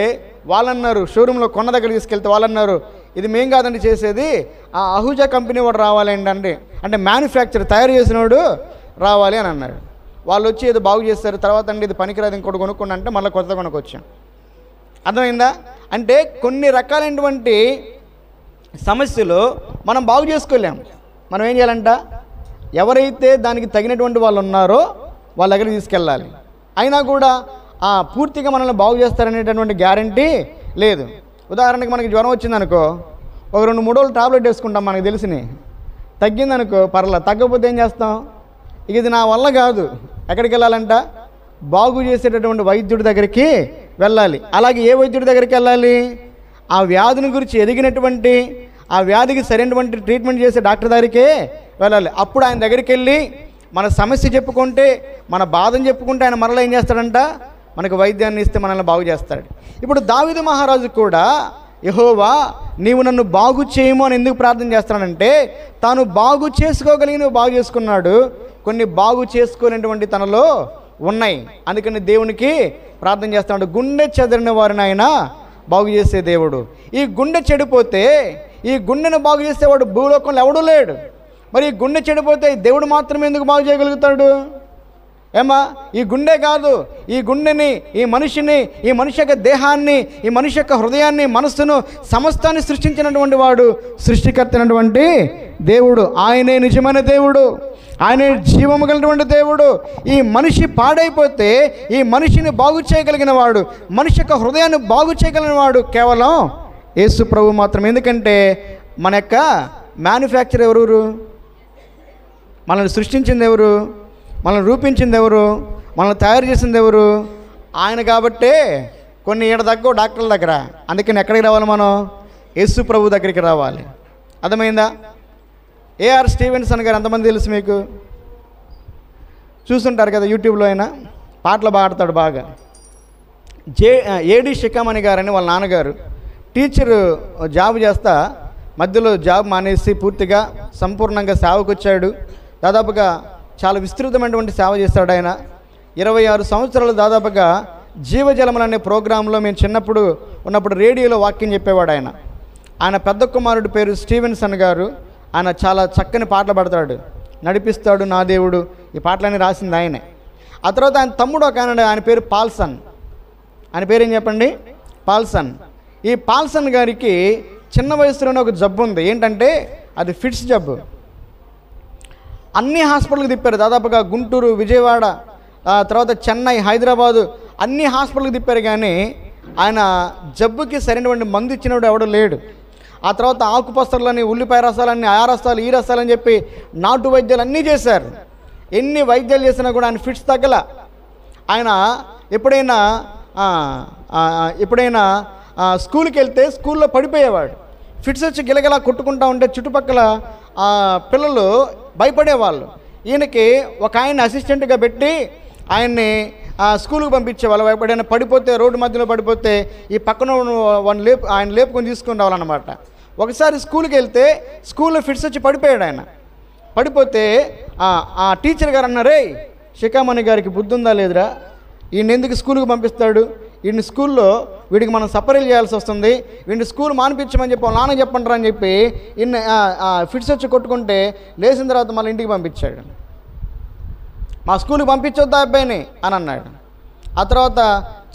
S2: వాళ్ళన్నారు, షోరూంలో కొన్న దగ్గర తీసుకెళ్తే వాళ్ళన్నారు, ఇది మేం కాదండి చేసేది, ఆ అహూజా కంపెనీ వాడు రావాలండి, అంటే మ్యానుఫ్యాక్చర్ తయారు చేసినవాడు రావాలి అని అన్నాడు. వాళ్ళు వచ్చి ఏదో బాగు చేస్తారు, తర్వాత అండి ఇది పనికిరాదు ఇంకోటి కొనుక్కోండి అంటే మళ్ళీ కొత్త కొనుక్కొచ్చాం. అర్థమైందా? అంటే కొన్ని రకాలైనటువంటి సమస్యలు మనం బాగు చేసుకోలేము. మనం ఏం చేయాలంట, ఎవరైతే దానికి తగినటువంటి వాళ్ళు ఉన్నారో వాళ్ళ దగ్గరికి తీసుకెళ్ళాలి. అయినా కూడా పూర్తిగా మనల్ని బాగు చేస్తారనేటటువంటి గ్యారంటీ లేదు. ఉదాహరణకి మనకి జ్వరం వచ్చిందనుకో, ఒక 2-3 రోజులు టాబ్లెట్ వేసుకుంటాం, మనకు తెలిసినవి, తగ్గిందనుకో పర్లా, తగ్గకపోతే ఏం చేస్తాం? ఇక ఇది నా వల్ల కాదు, ఎక్కడికి వెళ్ళాలంట? బాగు చేసేటటువంటి వైద్యుడి దగ్గరికి వెళ్ళాలి. అలాగే ఏ వైద్యుడి దగ్గరికి వెళ్ళాలి? ఆ వ్యాధిని గురించి ఎదిగినటువంటి, ఆ వ్యాధికి సరైనటువంటి ట్రీట్మెంట్ చేసే డాక్టర్ దగ్గరికే వెళ్ళాలి. అప్పుడు ఆయన దగ్గరికి వెళ్ళి మన సమస్య చెప్పుకుంటే, మన బాధను చెప్పుకుంటే ఆయన మరలా ఏం చేస్తాడంట? మనకు వైద్యాన్ని ఇస్తే మనల్ని బాగు చేస్తాడు. ఇప్పుడు దావీదు మహారాజు కూడా యెహోవా నీవు నన్ను బాగు చేయము అని ఎందుకు ప్రార్థన చేస్తానంటే, తాను బాగు చేసుకోగలిగినవి బాగు చేసుకున్నాడు, కొన్ని బాగు చేసుకోలేనటువంటి తనలో ఉన్నాయి. అందుకని దేవునికి ప్రార్థన చేస్తున్నాడు. గుండె చెదిరిన వారిని ఆయన బాగు చేసే దేవుడు. ఈ గుండె చెడిపోతే, ఈ గుండెను బాగు చేసేవాడు భూలోకంలో ఎవడూ లేడు. మరి ఈ గుండె చెడిపోతే దేవుడు మాత్రమే ఎందుకు బాగు చేయగలుగుతాడు? ఏమా, ఈ గుండె కాదు, ఈ గుండెని, ఈ మనిషిని, ఈ మనిషి యొక్క దేహాన్ని, ఈ మనిషి యొక్క హృదయాన్ని, మనస్సును, సమస్తాన్ని సృష్టించినటువంటి వాడు సృష్టికర్త అయినటువంటి దేవుడు. ఆయనే నిజమైన దేవుడు, ఆయనే జీవము కలిగినటువంటి దేవుడు. ఈ మనిషి పాడైపోతే ఈ మనిషిని బాగు చేయగలిగిన వాడు, మనిషి యొక్క హృదయాన్ని బాగు చేయగలిగిన వాడు కేవలం యేసు ప్రభు మాత్రం. ఎందుకంటే మన యొక్క మ్యానుఫ్యాక్చర్ ఎవరు? మనల్ని సృష్టించింది ఎవరు? మనల్ని రూపించింది ఎవరు? మనల్ని తయారు చేసింది ఎవరు? ఆయన. కాబట్టే కొన్ని ఏడ దగ్గర డాక్టర్ల దగ్గర. అందుకని ఎక్కడికి రావాలి? మనం యేసు ప్రభు దగ్గరికి రావాలి. అర్థమైందా? ఏఆర్ స్టీవెన్సన్ గారు ఎంతమంది తెలుసు మీకు? చూస్తుంటారు కదా యూట్యూబ్లో. అయినా పాటలు పాడతాడు బాగా. ఏడి షికామణి గారని వాళ్ళ నాన్నగారు టీచరు జాబ్ చేస్తా మధ్యలో జాబ్ మానేసి పూర్తిగా సంపూర్ణంగా సేవకు వచ్చాడు. దాదాపుగా చాలా విస్తృతమైనటువంటి సేవ చేస్తాడు ఆయన. 26 సంవత్సరాలు దాదాపుగా జీవజలములు అనే ప్రోగ్రాంలో మేము చిన్నప్పుడు ఉన్నప్పుడు రేడియోలో వాక్యం చెప్పేవాడు ఆయన. ఆయన పెద్ద కుమారుడు పేరు స్టీవెన్సన్ గారు. ఆయన చాలా చక్కని పాటలు పాడతాడు. నడిపిస్తాడు నా దేవుడు, ఈ పాటలన్నీ రాసింది ఆయనే. ఆ తర్వాత ఆయన తమ్ముడు ఒక ఆయన పేరు పాల్సన్. ఆయన పేరు ఏం చెప్పండి? పాల్సన్. ఈ పాల్సన్ గారికి చిన్న వయసులోనే ఒక జబ్బు ఉంది. ఏంటంటే అది ఫిట్స్ జబ్బు. అన్ని హాస్పిటల్కి తిప్పారు. దాదాపుగా గుంటూరు, విజయవాడ, తర్వాత చెన్నై, హైదరాబాదు అన్ని హాస్పిటల్కి తిప్పారు. కానీ ఆయన జబ్బుకి సరైనటువంటి మందు ఇచ్చినప్పుడు ఎవడో లేడు. ఆ తర్వాత ఆకుపసర్లని, ఉల్లిపాయ రసాలన్నీ, ఆ రసాలు, ఈ రసాలని చెప్పి నాటు వైద్యాలు అన్నీ చేశారు. ఎన్ని వైద్యాలు చేసినా కూడా ఆయన ఫిట్స్ తగ్గల. ఆయన ఎప్పుడైనా స్కూల్కి వెళ్తే స్కూల్లో పడిపోయేవాడు. ఫిట్స్ వచ్చి గిలగిలా కొట్టుకుంటూ ఉంటే చుట్టుపక్కల పిల్లలు భయపడేవాళ్ళు. ఈయనకి ఒక ఆయన అసిస్టెంట్గా పెట్టి ఆయన్ని స్కూల్కి పంపించేవాళ్ళు. ఎప్పుడైనా పడిపోతే, రోడ్డు మధ్యలో పడిపోతే ఈ పక్కన ఆయన లేపుకొని తీసుకుని రావాలన్నమాట. ఒకసారి స్కూల్కి వెళ్తే స్కూల్లో ఫిట్స్ వచ్చి పడిపోయాడు ఆయన. పడిపోతే ఆ టీచర్ గారు అన్నారే, షికామణి గారికి బుద్ధి ఉందా లేదురా, ఈయన ఎందుకు స్కూల్కి పంపిస్తాడు? వీడిని స్కూల్లో వీడికి మనం సపరేట్ చేయాల్సి వస్తుంది, వీడిని స్కూల్ మానిపించమని చెప్పి నాన్న చెప్పంటారా అని చెప్పి ఇన్ని ఫిట్స్ వచ్చి కొట్టుకుంటే లేచిన తర్వాత మళ్ళీ ఇంటికి పంపించాడు. మా స్కూల్కి పంపించొద్దా అబ్బాయిని అని అన్నాడు. ఆ తర్వాత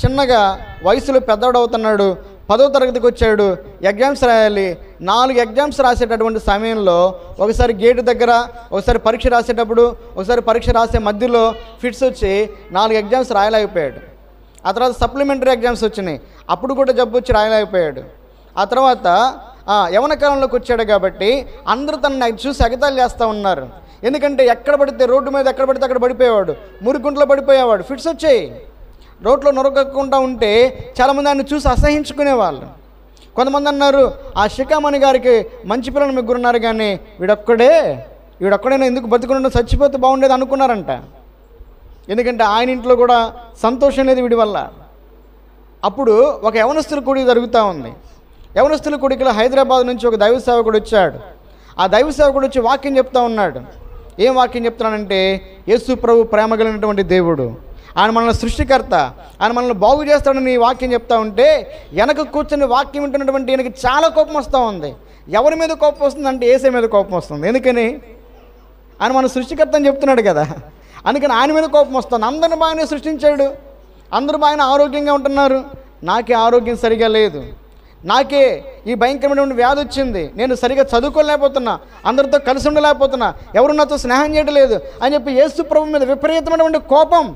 S2: చిన్నగా వయసులో పెద్దవాడు అవుతున్నాడు. 10వ తరగతికి వచ్చాడు. ఎగ్జామ్స్ రాయాలి. 4 ఎగ్జామ్స్ రాసేటటువంటి సమయంలో ఒకసారి గేటు దగ్గర, ఒకసారి పరీక్ష రాసేటప్పుడు, ఒకసారి పరీక్ష రాసే మధ్యలో ఫిట్స్ వచ్చి 4 ఎగ్జామ్స్ రాయలేకపోయాడు. ఆ తర్వాత సప్లిమెంటరీ ఎగ్జామ్స్ వచ్చినాయి. అప్పుడు కూడా జబ్బు వచ్చి రాయలేకపోయాడు. ఆ తర్వాత యవన కాలంలోకి వచ్చాడు కాబట్టి అందరూ తనని చూసి ఎగతాళి చేస్తూ ఉన్నారు. ఎందుకంటే ఎక్కడ పడితే రోడ్డు మీద ఎక్కడ పడితే అక్కడ పడిపోయేవాడు, మురిగుంట్లో పడిపోయేవాడు. ఫిట్స్ వచ్చాయి. రోడ్లో నొరగకుండా ఉంటే చాలామంది ఆయన చూసి అసహించుకునేవాళ్ళు. కొంతమంది అన్నారు, ఆ షికామణి గారికి మంచి పిల్లలు ముగ్గురున్నారు కానీ వీడొక్కడైనా ఎందుకు బతుకున్నా, చచ్చిపోతే బాగుండేది అనుకున్నారంట. ఎందుకంటే ఆయన ఇంట్లో కూడా సంతోషం లేదు వీడి వల్ల. అప్పుడు ఒక యవనస్తుల కొడుకు జరుగుతూ ఉంది. యవనస్తుల కొడుకులో హైదరాబాద్ నుంచి ఒక దైవ సేవకుడు వచ్చాడు. ఆ దైవ సేవకుడు వచ్చి వాక్యం చెప్తా ఉన్నాడు. ఏం వాక్యం చెప్తున్నానంటే, యేసు ప్రభు ప్రేమ కలిగినటువంటి దేవుడు, ఆయన మనల్ని సృష్టికర్త, ఆయన మనల్ని బాగు చేస్తాడని వాక్యం చెప్తా ఉంటే వెనక కూర్చొని వాక్యం వింటున్నటువంటి ఈయనకి చాలా కోపం వస్తూ ఉంది. ఎవరి మీద కోపం వస్తుందంటే యేసే మీద కోపం వస్తుంది. ఎందుకని? ఆయన మన సృష్టికర్త అని చెప్తున్నాడు కదా, అందుకని ఆయన మీద కోపం వస్తుంది. అందరిని బాగానే సృష్టించాడు, అందరూ బాగానే ఆరోగ్యంగా ఉంటున్నారు, నాకే ఆరోగ్యం సరిగా లేదు, నాకే ఈ భయంకరమైనటువంటి వ్యాధి వచ్చింది, నేను సరిగా చదువుకోలేకపోతున్నా, అందరితో కలిసి ఉండలేకపోతున్నా, ఎవరు నాతో స్నేహం చేయడం లేదు అని చెప్పి యేసు ప్రభు మీద విపరీతమైనటువంటి కోపం,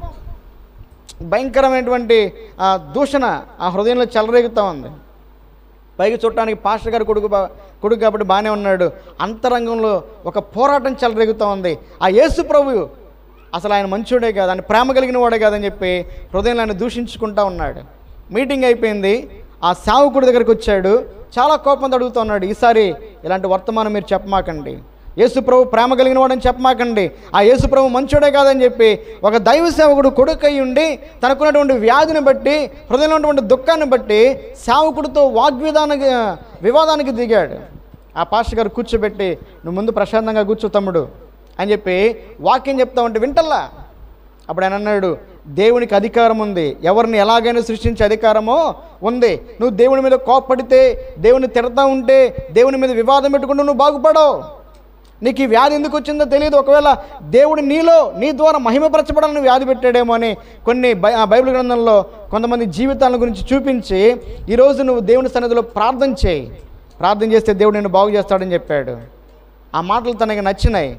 S2: భయంకరమైనటువంటి దూషణ ఆ హృదయంలో చెలరేగుతూ ఉంది. పైకి చూడటానికి పాస్టర్ గారు కొడుకు కాబట్టి బాగానే ఉన్నాడు. అంతరంగంలో ఒక పోరాటం చెలరేగుతూ ఉంది. ఆ యేసు ప్రభు అసలు ఆయన మంచోడే కాదు, ఆయన ప్రేమ కలిగిన వాడే కాదని చెప్పి హృదయంలో ఆయన దూషించుకుంటూ ఉన్నాడు. మీటింగ్ అయిపోయింది, ఆ సేవకుడి దగ్గరికి వచ్చాడు, చాలా కోపంతో అడుగుతున్నాడు, ఈసారి ఇలాంటి వర్తమానం మీరు చెప్పమాకండి, యేసుప్రభు ప్రేమ కలిగిన వాడని చెప్పమాకండి, ఆ యేసుప్రభు మంచోడే కాదని చెప్పి ఒక దైవ సేవకుడు కొడుకై ఉండి తనకున్నటువంటి వ్యాధిని బట్టి, హృదయంలో ఉన్నటువంటి దుఃఖాన్ని బట్టి సేవకుడితో వివాదానికి దిగాడు. ఆ పాస్టర్ గారు కూర్చోబెట్టి, నువ్వు ముందు ప్రశాంతంగా కూర్చో తమ్ముడు అని చెప్పి వాక్యం చెప్తా ఉంటే వింటల్లా. అప్పుడు ఆయన అన్నాడు, దేవునికి అధికారం ఉంది, ఎవరిని ఎలాగైనా సృష్టించే అధికారమో ఉంది. నువ్వు దేవుని మీద కోప్పడితే, దేవుని తిడతా ఉంటే, దేవుని మీద వివాదం పెట్టుకుంటూ నువ్వు బాగుపడవు. నీకు ఈ వ్యాధి ఎందుకు వచ్చిందో తెలియదు. ఒకవేళ దేవుడు నీ ద్వారా మహిమపరచబడాలని వ్యాధి పెట్టాడేమో అని కొన్ని బైబిల్ గ్రంథంలో కొంతమంది జీవితాల గురించి చూపించి, ఈరోజు నువ్వు దేవుని సన్నిధిలో ప్రార్థన చేయి, ప్రార్థన చేస్తే దేవుడు నిన్ను బాగు చేస్తాడని చెప్పాడు. ఆ మాటలు తనకి నచ్చినాయి.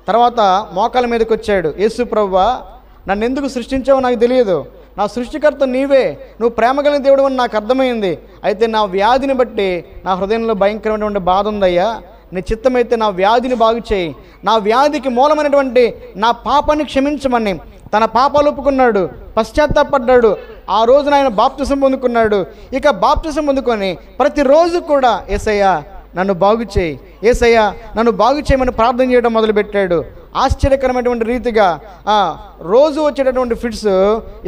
S2: తర్వాత మోకాల మీదకి వచ్చాడు, యేసు ప్రభువా, నన్ను ఎందుకు సృష్టించావో నాకు తెలియదు, నా సృష్టికర్త నీవే, నువ్వు ప్రేమ కలిగిన దేవుడు అని నాకు అర్థమైంది. అయితే నా వ్యాధిని బట్టి నా హృదయంలో భయంకరమైనటువంటి బాధ ఉందయ్యా, నీ చిత్తమైతే నా వ్యాధిని బాగు చేయి, నా వ్యాధికి మూలమైనటువంటి నా పాపాన్ని క్షమించమని తన పాపాలు ఒప్పుకున్నాడు, పశ్చాత్తాపడ్డాడు. ఆ రోజున ఆయన బాప్తిసం పొందుకున్నాడు. ఇక బాప్తిసం పొందుకొని ప్రతిరోజు కూడా యేసయ్యా నన్ను బాగు చేయి, యేసయ్యా నన్ను బాగు చేయమని ప్రార్థన చేయడం మొదలుపెట్టాడు. ఆశ్చర్యకరమైనటువంటి రీతిగా రోజు వచ్చేటటువంటి ఫిట్స్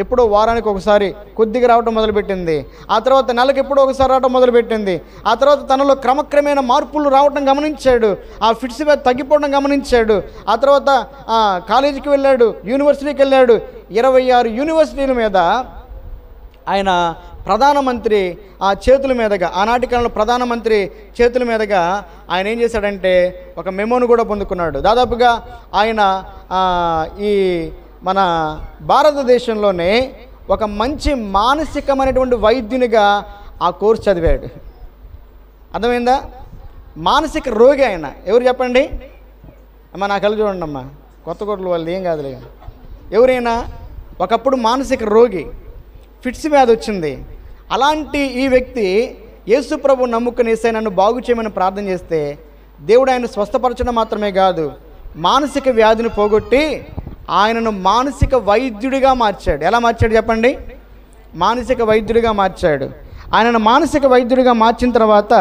S2: ఎప్పుడో వారానికి ఒకసారి కొద్దిగా రావడం మొదలుపెట్టింది. ఆ తర్వాత నెలకు ఎప్పుడో ఒకసారి రావడం మొదలుపెట్టింది. ఆ తర్వాత తనలో క్రమక్రమేణ మార్పులు రావడం గమనించాడు, ఆ ఫిట్స్ తగ్గిపోవడం గమనించాడు. ఆ తర్వాత కాలేజీకి వెళ్ళాడు, యూనివర్సిటీకి వెళ్ళాడు. 26 యూనివర్సిటీల మీద ఆయన ప్రధానమంత్రి చేతుల మీదుగా, ఆనాటి కాలంలో ప్రధానమంత్రి చేతుల మీదుగా ఆయన ఏం చేశాడంటే ఒక మెమోను కూడా పొందుకున్నాడు. దాదాపుగా ఆయన ఈ మన భారతదేశంలోనే ఒక మంచి మానసికమైనటువంటి వైద్యునిగా ఆ కోర్సు చదివాడు. అర్థమైందా? మానసిక రోగి ఆయన. ఎవరు చెప్పండి అమ్మ? నా కళ్ళు చూడండి అమ్మా, కొత్తకోటలు వాళ్ళు ఏం కాదులే. ఎవరైనా ఒకప్పుడు మానసిక రోగి, ఫిట్స్ వ్యాధి వచ్చింది. అలాంటి ఈ వ్యక్తి యేసు ప్రభు నమ్ముకుని యేసయ్య నన్ను బాగు చేయమని ప్రార్థన చేస్తే దేవుడు ఆయన స్వస్థపరచడం మాత్రమే కాదు, మానసిక వ్యాధిని పోగొట్టి ఆయనను మానసిక వైద్యుడిగా మార్చాడు. ఎలా మార్చాడు చెప్పండి? మానసిక వైద్యుడిగా మార్చాడు. ఆయనను మానసిక వైద్యుడిగా మార్చిన తర్వాత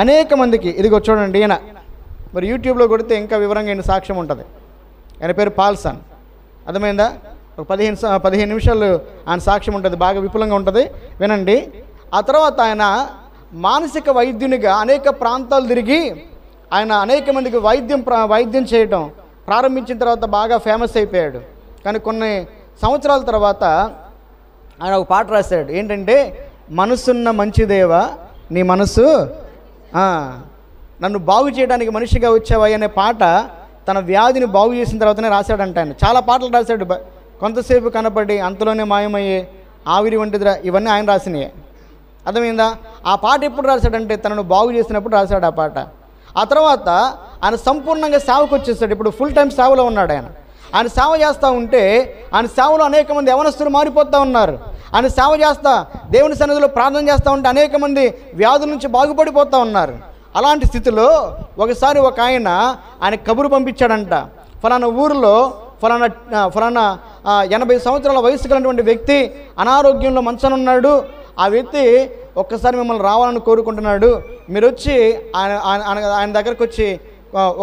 S2: అనేక మందికి, ఇదిగో చూడండి, ఈయన మరి యూట్యూబ్లో కొడితే ఇంకా వివరంగా ఈయన సాక్ష్యం ఉంటుంది. ఆయన పేరు పాల్సన్. అర్థమైందా? ఒక 15 నిమిషాలు ఆయన సాక్ష్యం ఉంటుంది, బాగా విపులంగా ఉంటుంది, వినండి. ఆ తర్వాత ఆయన మానసిక వైద్యునిగా అనేక ప్రాంతాలు తిరిగి ఆయన అనేక మందికి వైద్యం చేయడం ప్రారంభించిన తర్వాత బాగా ఫేమస్ అయిపోయాడు. కానీ కొన్ని సంవత్సరాల తర్వాత ఆయన ఒక పాట రాశాడు. ఏంటంటే, మనసున్న మంచిదేవా నీ మనసు నన్ను బాగు చేయడానికి మనిషిగా వచ్చావా అనే పాట తన వ్యాధిని బాగు చేసిన తర్వాతనే రాశాడంట. ఆయన చాలా పాటలు రాశాడు. కొంతసేపు కనపడి అంతలోనే మాయమయ్యే ఆవిరి వంటిదిరా, ఇవన్నీ ఆయన రాసినయే. అర్థమైందా? ఆ పాట ఎప్పుడు రాశాడంటే తనను బాగు చేసినప్పుడు రాశాడు ఆ పాట. ఆ తర్వాత ఆయన సంపూర్ణంగా సేవకు వచ్చేసాడు. ఇప్పుడు ఫుల్ టైం సేవలో ఉన్నాడు ఆయన. ఆయన సేవ చేస్తూ ఉంటే ఆయన సేవలో అనేక మంది యవనస్తులు మారిపోతూ ఉన్నారు. ఆయన సేవ చేస్తా దేవుని సన్నిధిలో ప్రార్థన చేస్తూ ఉంటే అనేక మంది వ్యాధుల నుంచి బాగుపడిపోతూ ఉన్నారు. అలాంటి స్థితిలో ఒకసారి ఒక ఆయన కబురు పంపించాడంట, ఫలానా ఊరిలో ఫలానా 80 సంవత్సరాల వయసు కలిగినటువంటి వ్యక్తి అనారోగ్యంలో మంచానున్నాడు. ఆ వ్యక్తి ఒక్కసారి మిమ్మల్ని రావాలని కోరుకుంటున్నాడు, మీరు వచ్చి ఆయన దగ్గరకు వచ్చి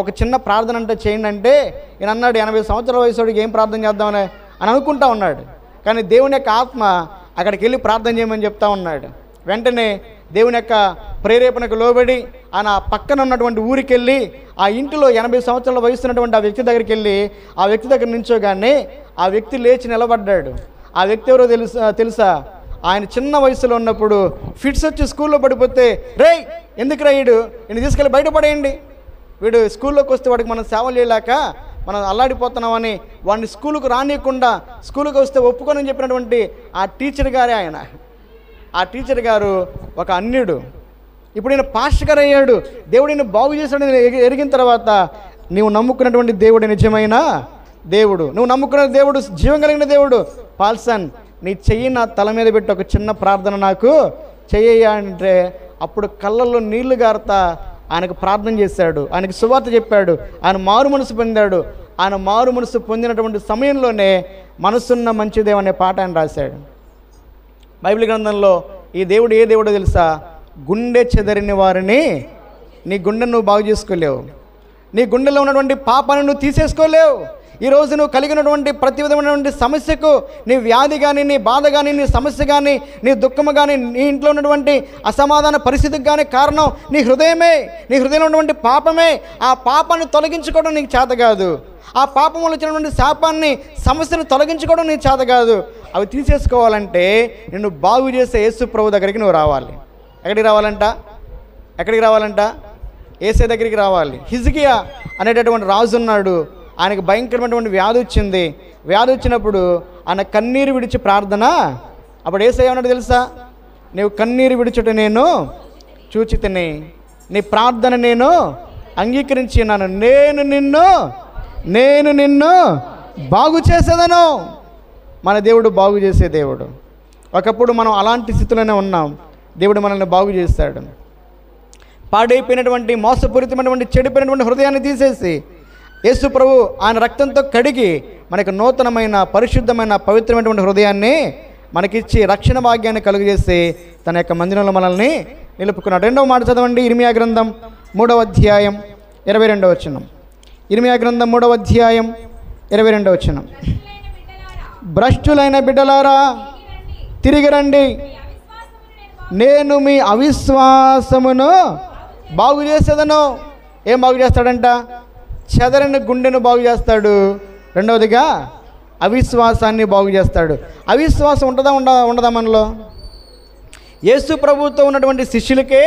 S2: ఒక చిన్న ప్రార్థన అంటే చేయండి అంటే ఈయన అన్నాడు, 80 సంవత్సరాల వయసుడికి ఏం ప్రార్థన చేద్దామని అనుకుంటా ఉన్నాడు. కానీ దేవుని యొక్క ఆత్మ అక్కడికి వెళ్ళి ప్రార్థన చేయమని చెప్తా ఉన్నాడు. వెంటనే దేవుని యొక్క ప్రేరేపణకు లోబడి ఆయన పక్కన ఉన్నటువంటి ఊరికి వెళ్ళి ఆ ఇంటిలో 80 సంవత్సరాల వయసు ఉన్నటువంటి ఆ వ్యక్తి దగ్గరికి వెళ్ళి ఆ వ్యక్తి దగ్గర నుంచోగానే ఆ వ్యక్తి లేచి నిలబడ్డాడు. ఆ వ్యక్తి ఎవరో తెలుసా? ఆయన చిన్న వయసులో ఉన్నప్పుడు ఫిట్స్ వచ్చి స్కూల్లో పడిపోతే, రేయ్ ఎందుకు రాయుడు ఈయన తీసుకెళ్ళి బయటపడేయండి, వీడు స్కూల్లోకి వస్తే వాడికి మనం సేవలు చేయలేక మనం అల్లాడిపోతున్నామని వాడిని స్కూలుకు రానియకుండా స్కూలుకి వస్తే ఒప్పుకోనని చెప్పినటువంటి ఆ టీచర్ గారే ఆయన. ఆ టీచర్ గారు ఒక అన్యుడు. ఇప్పుడు ఈయన పాస్టర్ గారు అయ్యాడు. దేవుడు ఈయన బాగు చేశాడని ఎరిగిన తర్వాత, నీవు నమ్ముకున్నటువంటి దేవుడు నిజమైన దేవుడు, నువ్వు నమ్ముకున్న దేవుడు జీవం కలిగిన దేవుడు. పాల్సన్, నీ చెయ్యి నా తల మీద పెట్టి ఒక చిన్న ప్రార్థన నాకు చెయ్య అంటే అప్పుడు కళ్ళల్లో నీళ్లు గారుతా ఆయనకు ప్రార్థన చేశాడు, ఆయనకు సువార్త చెప్పాడు, ఆయన మారు మనసు పొందాడు. ఆయన మారు మనసు పొందినటువంటి సమయంలోనే మనసున్న మంచిదేవ్ అనే పాట ఆయన రాశాడు. బైబిల్ గ్రంథంలో ఈ దేవుడు ఏ దేవుడో తెలుసా? గుండె చెదరిన వారిని, నీ గుండెను నువ్వు బాగు చేసుకోలేవు, నీ గుండెలో ఉన్నటువంటి పాపాన్ని నువ్వు తీసేసుకోలేవు. ఈరోజు నువ్వు కలిగినటువంటి ప్రతి విధమైనటువంటి సమస్యకు, నీ వ్యాధి కానీ, నీ బాధ కానీ, నీ సమస్య కానీ, నీ దుఃఖము కానీ, నీ ఇంట్లో ఉన్నటువంటి అసమాధాన పరిస్థితికి కానీ కారణం నీ హృదయమే, నీ హృదయంలో ఉన్నటువంటి పాపమే. ఆ పాపాన్ని తొలగించుకోవడం నీకు చేత కాదు. ఆ పాపం వల్ల వచ్చినటువంటి శాపాన్ని, సమస్యను తొలగించుకోవడం నీకు చేత కాదు. అవి తీసేసుకోవాలంటే నిన్ను బాగు చేసే యేసు ప్రభు దగ్గరికి నువ్వు రావాలి. ఎక్కడికి రావాలంట? యేసే దగ్గరికి రావాలి. హిజ్కియా అనేటటువంటి రాజు ఉన్నాడు. ఆయనకు భయంకరమైనటువంటి వ్యాధి వచ్చింది. వ్యాధి వచ్చినప్పుడు ఆయన కన్నీరు విడిచి ప్రార్థన, అప్పుడు యేసయ్య ఏమన్నాడు తెలుసా? నీవు కన్నీరు విడిచుట నేను చూచితిని, నీ ప్రార్థన నేను అంగీకరించి ఉన్నాను, నేను నిన్ను బాగు చేసేదను. మన దేవుడు బాగు చేసే దేవుడు. ఒకప్పుడు మనం అలాంటి స్థితిలోనే ఉన్నాం. దేవుడు మనల్ని బాగు చేస్తాడు. పాడైపోయినటువంటి, మోసపూరితమైనటువంటి, చెడిపోయినటువంటి హృదయాన్ని తీసేసి యేసు ప్రభు ఆయన రక్తంతో కడిగి మనకు నూతనమైన, పరిశుద్ధమైన, పవిత్రమైనటువంటి హృదయాన్ని మనకిచ్చి రక్షణ భాగ్యాన్ని కలుగజేసి తన యొక్క మందిరంలో మనల్ని నిలుపుకున్నాడు. రెండవ మాట చదవండి. ఇర్మియా గ్రంథం 3వ అధ్యాయం 22వ వచనం. ఇర్మియా గ్రంథం 3వ అధ్యాయం 22వ వచనం. భ్రష్టులైన బిడ్డలారా తిరిగి రండి, నేను మీ అవిశ్వాసమును బాగు చేసేదను. ఏం బాగు చేస్తాడంట? చెదరని గుండెను బాగు చేస్తాడు. రెండవదిగా అవిశ్వాసాన్ని బాగు చేస్తాడు. అవిశ్వాసం ఉండదా మనలో? యేసు ప్రభువుతో ఉన్నటువంటి శిష్యులకే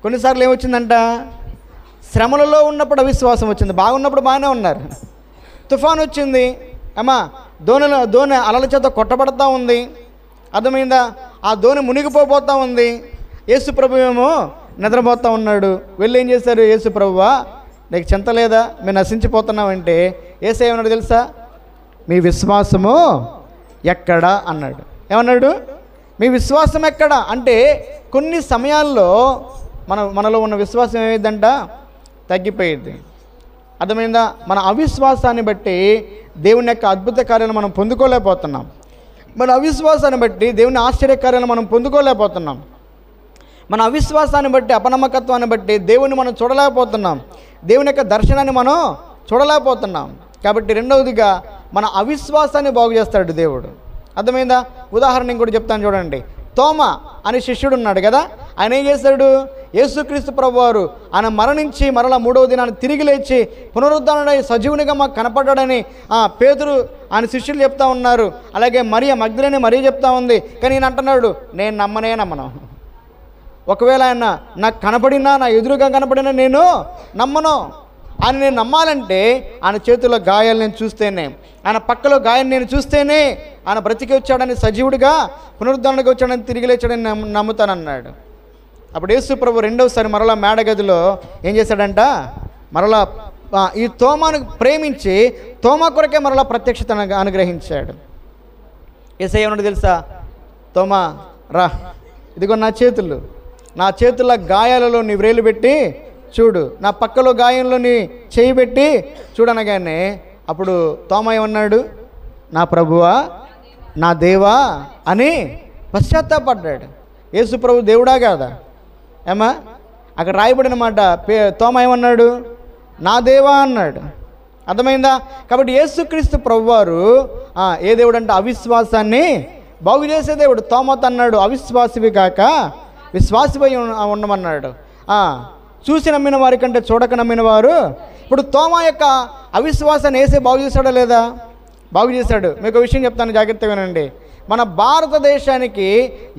S2: కొన్నిసార్లు ఏమొచ్చిందంట? శ్రమలలో ఉన్నప్పుడు అవిశ్వాసం వచ్చింది. బాగున్నప్పుడు బాగానే ఉన్నారు. తుఫాను వచ్చింది, అమ్మా దోణి అలల చేత కొట్టబడతా ఉంది, అర్థమైందా? ఆ దోణి మునిగిపోతా ఉంది. యేసు ప్రభు ఏమో నిద్రపోతూ ఉన్నాడు. వెళ్ళి ఏం చేశారు? యేసు ప్రభువా, నీకు చింత లేదా? మేము నశించిపోతున్నామంటే యేసయ్య ఏమన్నాడు తెలుసా? మీ విశ్వాసము ఎక్కడా అన్నాడు. ఏమన్నాడు? మీ విశ్వాసం ఎక్కడా అంటే కొన్ని సమయాల్లో మనలో ఉన్న విశ్వాసం ఏమైందంట? తగ్గిపోయింది. అర్థమైందా? మన అవిశ్వాసాన్ని బట్టి దేవుని యొక్క అద్భుత కార్యాలను మనం పొందుకోలేకపోతున్నాం. మన అవిశ్వాసాన్ని బట్టి దేవుని ఆశ్చర్యకార్యాలను మనం పొందుకోలేకపోతున్నాం. మన అవిశ్వాసాన్ని బట్టి, అపనమ్మకత్వాన్ని బట్టి దేవుని మనం చూడలేకపోతున్నాం. దేవుని యొక్క దర్శనాన్ని మనం చూడలేకపోతున్నాం. కాబట్టి రెండవదిగా మన అవిశ్వాసాన్ని బాగు చేస్తాడు దేవుడు. అర్థమైందా? ఉదాహరణ ఇంకోటి చెప్తాను చూడండి. తోమా అనే శిష్యుడు ఉన్నాడు కదా, ఆయన ఏం చేశాడు? యేసుక్రీస్తు ప్రభువారు ఆయన మరణించి మరలా 3వ దినాన్ని తిరిగి లేచి పునరుద్ధరణై సజీవునిగా మాకు కనపడ్డాడని పేతురు ఆయన శిష్యులు చెప్తా ఉన్నారు. అలాగే మరియ మగ్దలేని మరియ చెప్తా ఉంది. కానీ ఈయన అంటున్నాడు, నేను నమ్మను. ఒకవేళ ఆయన నాకు కనపడినా, నా ఎదురుగా కనపడినా నేను నమ్మను. ఆయన నేను నమ్మాలంటే ఆయన చేతిలో గాయాలు నేను చూస్తేనే, ఆయన పక్కలో గాయం నేను చూస్తేనే ఆయన బ్రతికి వచ్చాడని, సజీవుడిగా పునరుద్ధరణగా వచ్చాడని, తిరిగి లేచాడని నమ్ముతానన్నాడు. అప్పుడు యేసు ప్రభు రెండవసారి మరలా మేడగదిలో ఏం చేశాడంట? మరలా ఈ తోమాను ప్రేమించి తోమా కొరకే మరలా ప్రత్యక్షతను అనుగ్రహించాడు. యేసయ్య ఏమన్నాడు తెలుసా? తోమా రా, ఇదిగో నా చేతుల గాయాలలో నీ వ్రేలు పెట్టి చూడు, నా పక్కలో గాయంలో నీ చేయి పెట్టి చూడనగానే అప్పుడు తోమా ఏమన్నాడు? నా ప్రభువా, నా దేవా అని పశ్చాత్తాపడ్డాడు. యేసు ప్రభు దేవుడా కాదా? ఏమా అక్కడ రాయబడిన మాట. తోమా ఏమన్నాడు? నా దేవా అన్నాడు. అర్థమైందా? కాబట్టి యేసుక్రీస్తు ప్రభువారు ఏ దేవుడు అంటే అవిశ్వాసాన్ని బాగు చేసే దేవుడు. తోమాతో అన్నాడు, అవిశ్వాసివి కాక విశ్వాసిపై ఉండమన్నాడు. చూసి నమ్మిన వారి కంటే చూడక నమ్మిన వారు. ఇప్పుడు తోమా యొక్క అవిశ్వాసాన్ని యేసే బాగు చేశాడా లేదా? బాగు చేశాడు. మీకు విషయం చెప్తాను, జాగ్రత్తగా వినండి. మన భారతదేశానికి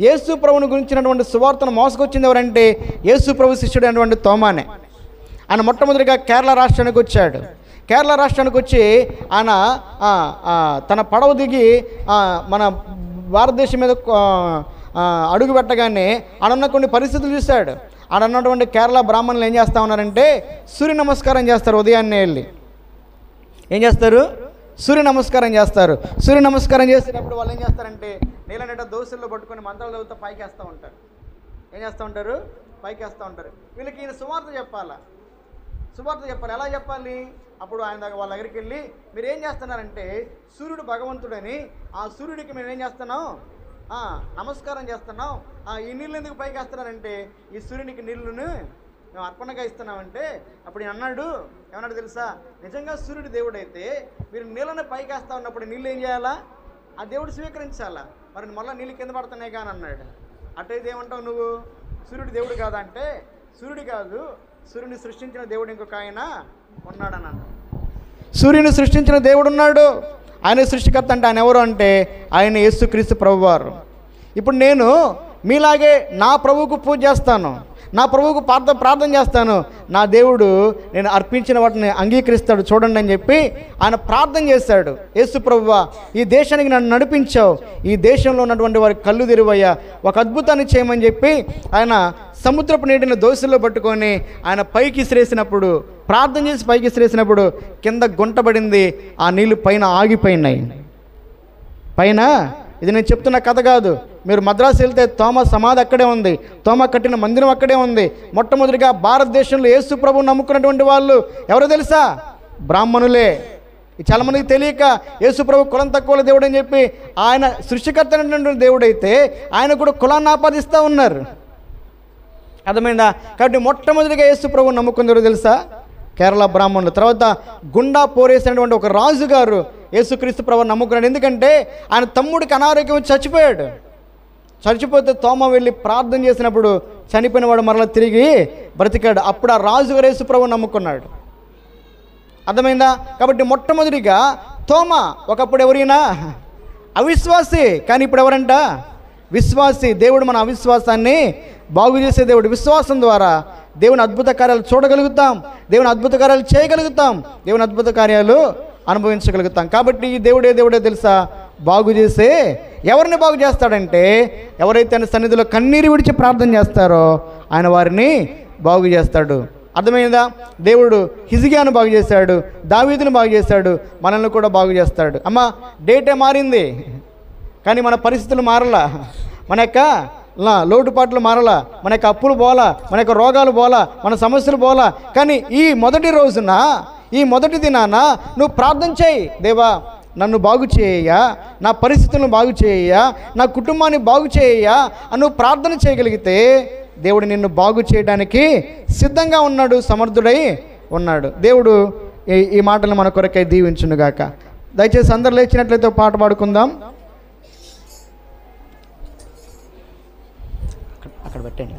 S2: యేసు ప్రభువుని గురించినటువంటి సువార్తను మోసుకొచ్చింది ఎవరంటే యేసు ప్రభు శిష్యుడు అయినటువంటి తోమానే. ఆయన మొట్టమొదటిగా కేరళ రాష్ట్రానికి వచ్చాడు. కేరళ రాష్ట్రానికి వచ్చి ఆయన తన పడవ దిగి మన భారతదేశం మీద అడుగు పెట్టగానే ఆడన్న కొన్ని పరిస్థితులు చూశాడు. ఆడన్నటువంటి కేరళ బ్రాహ్మణులు ఏం చేస్తూ ఉన్నారంటే సూర్య నమస్కారం చేస్తారు. ఉదయాన్నే వెళ్ళి ఏం చేస్తారు? సూర్య నమస్కారం చేస్తారు. సూర్య నమస్కారం చేసేటప్పుడు వాళ్ళు ఏం చేస్తారంటే నీళ్ళనిట దోశల్లో పట్టుకొని మంత్రాలు చదువుతూ పైకి వేస్తూ ఉంటారు. ఏం చేస్తూ ఉంటారు? పైకి వేస్తూ ఉంటారు. వీళ్ళకి ఈయన సువార్త చెప్పాలా. సువార్త చెప్పాలి. ఎలా చెప్పాలి? అప్పుడు వాళ్ళ దగ్గరికి వెళ్ళి మీరు ఏం చేస్తున్నారంటే, సూర్యుడు భగవంతుడని, ఆ సూర్యుడికి మేము ఏం చేస్తున్నాం, నమస్కారం చేస్తున్నాం. ఈ నీళ్ళు ఎందుకు పైకి వేస్తున్నారంటే, ఈ సూర్యునికి నీళ్ళను మేము అర్పణగా ఇస్తున్నామంటే, అప్పుడు నేను ఏమన్నాడు తెలుసా, నిజంగా సూర్యుడు దేవుడు అయితే మీరు నీళ్ళని పైకి వేస్తా ఉన్నప్పుడు నీళ్ళు ఏం చేయాలా, ఆ దేవుడు స్వీకరించాలా, మరి మళ్ళీ నీళ్ళు కింద పడుతున్నాయి కానీ అన్నాడు. అట్టయితే ఏమంటావు నువ్వు, సూర్యుడు దేవుడు కాదా అంటే, సూర్యుడు కాదు, సూర్యుని సృష్టించిన దేవుడు ఇంకొక ఆయన ఉన్నాడని అన్నాడు. సూర్యుని సృష్టించిన దేవుడు ఉన్నాడు. ఆయన సృష్టికర్త అంటే ఆయన ఎవరు అంటే, ఆయన యేసుక్రీస్తు ప్రభువారు. ఇప్పుడు నేను మీలాగే నా ప్రభువుకు పూజ చేస్తాను, నా ప్రభువుకు ప్రార్థన చేస్తాను. నా దేవుడు నేను అర్పించిన వాటిని అంగీకరిస్తాడు చూడండి అని చెప్పి ఆయన ప్రార్థన చేశాడు. యేసు ప్రభువా, ఈ దేశానికి నన్ను నడిపించావు, ఈ దేశంలో ఉన్నటువంటి వారికి కళ్ళు తెరువయ్యా, ఒక అద్భుతాన్ని చేయమని చెప్పి ఆయన సముద్రపు నీటిని దోశల్లో పట్టుకొని ఆయన పైకి ఇసిరేసినప్పుడు, ప్రార్థన చేసి పైకి ఇసిరేసినప్పుడు కింద గుంటబడింది. ఆ నీళ్లు పైన ఆగిపోయినాయి. పైన ఇది నేను చెప్తున్న కథ కాదు. మీరు మద్రాసు వెళ్తే తోమా సమాధి అక్కడే ఉంది, తోమా కట్టిన మందిరం అక్కడే ఉంది. మొట్టమొదటిగా భారతదేశంలో యేసు ప్రభువును నమ్ముకున్నటువంటి వాళ్ళు ఎవరో తెలుసా, బ్రాహ్మణులే. చాలామందికి తెలియక యేసు ప్రభు కులం తక్కువ దేవుడు అని చెప్పి, ఆయన సృష్టికర్త అయినటువంటి దేవుడైతే ఆయన కూడా కులాన్ని ఆపాదిస్తూ ఉన్నారు. అర్థమైందా? కాబట్టి మొట్టమొదటిగా యేసు ప్రభువును నమ్ముకుంది ఎవరో తెలుసా, కేరళ బ్రాహ్మణులు. తర్వాత గుండా పోరేసినటువంటి ఒక రాజుగారు యేసుక్రీస్తు ప్రభువును నమ్ముకున్నాడు. ఎందుకంటే ఆయన తమ్ముడికి అనారోగ్యం వచ్చి చచ్చిపోయాడు. చచ్చిపోతే తోమ వెళ్ళి ప్రార్థన చేసినప్పుడు చనిపోయిన వాడు మరలా తిరిగి బ్రతికాడు. అప్పుడు ఆ రాజుగారు యేసు ప్రభువును నమ్ముకున్నాడు. అర్థమైందా? కాబట్టి మొట్టమొదటిగా తోమ ఒకప్పుడు ఎవరైనా అవిశ్వాసి, కానీ ఇప్పుడు ఎవరంట విశ్వాసి. దేవుడు మన అవిశ్వాసాన్ని బాగు చేసే దేవుడు. విశ్వాసం ద్వారా దేవుని అద్భుత కార్యాలు చూడగలుగుతాం, దేవుని అద్భుత కార్యాలు చేయగలుగుతాం, దేవుని అద్భుత కార్యాలు అనుభవించగలుగుతాం. కాబట్టి ఈ దేవుడే తెలుసా, బాగు చేసే. ఎవరిని బాగు చేస్తాడంటే, ఎవరైతే ఆయన సన్నిధిలో కన్నీరు విడిచి ప్రార్థన చేస్తారో ఆయన వారిని బాగు చేస్తాడు. అర్థమైందా? దేవుడు హిజ్కియాను బాగు చేశాడు, దావీదును బాగు చేశాడు, మనల్ని కూడా బాగు చేస్తాడు. అమ్మ, డేటే మారింది కానీ మన పరిస్థితులు మారలా, మన యొక్క లోటుపాట్లు మారలా, మన యొక్క అప్పులు పోలా, మన యొక్క రోగాలు పోలా, మన సమస్యలు పోలా. కానీ ఈ మొదటి రోజున, ఈ మొదటి దినాన నువ్వు ప్రార్థన చేయి, దేవా నన్ను బాగు చేయ్యా, నా పరిస్థితులను బాగు చేయ్యా, నా కుటుంబాన్ని బాగు చేయ్యా అని నువ్వు ప్రార్థన చేయగలిగితే దేవుడు నిన్ను బాగు చేయడానికి సిద్ధంగా ఉన్నాడు, సమర్థుడై ఉన్నాడు. దేవుడు ఈ మాటలు మన కొరకై దీవించునుగాక. దయచేసి అందరు లేచినట్లయితే పాట పాడుకుందాం. అక్కడ పెట్టండి.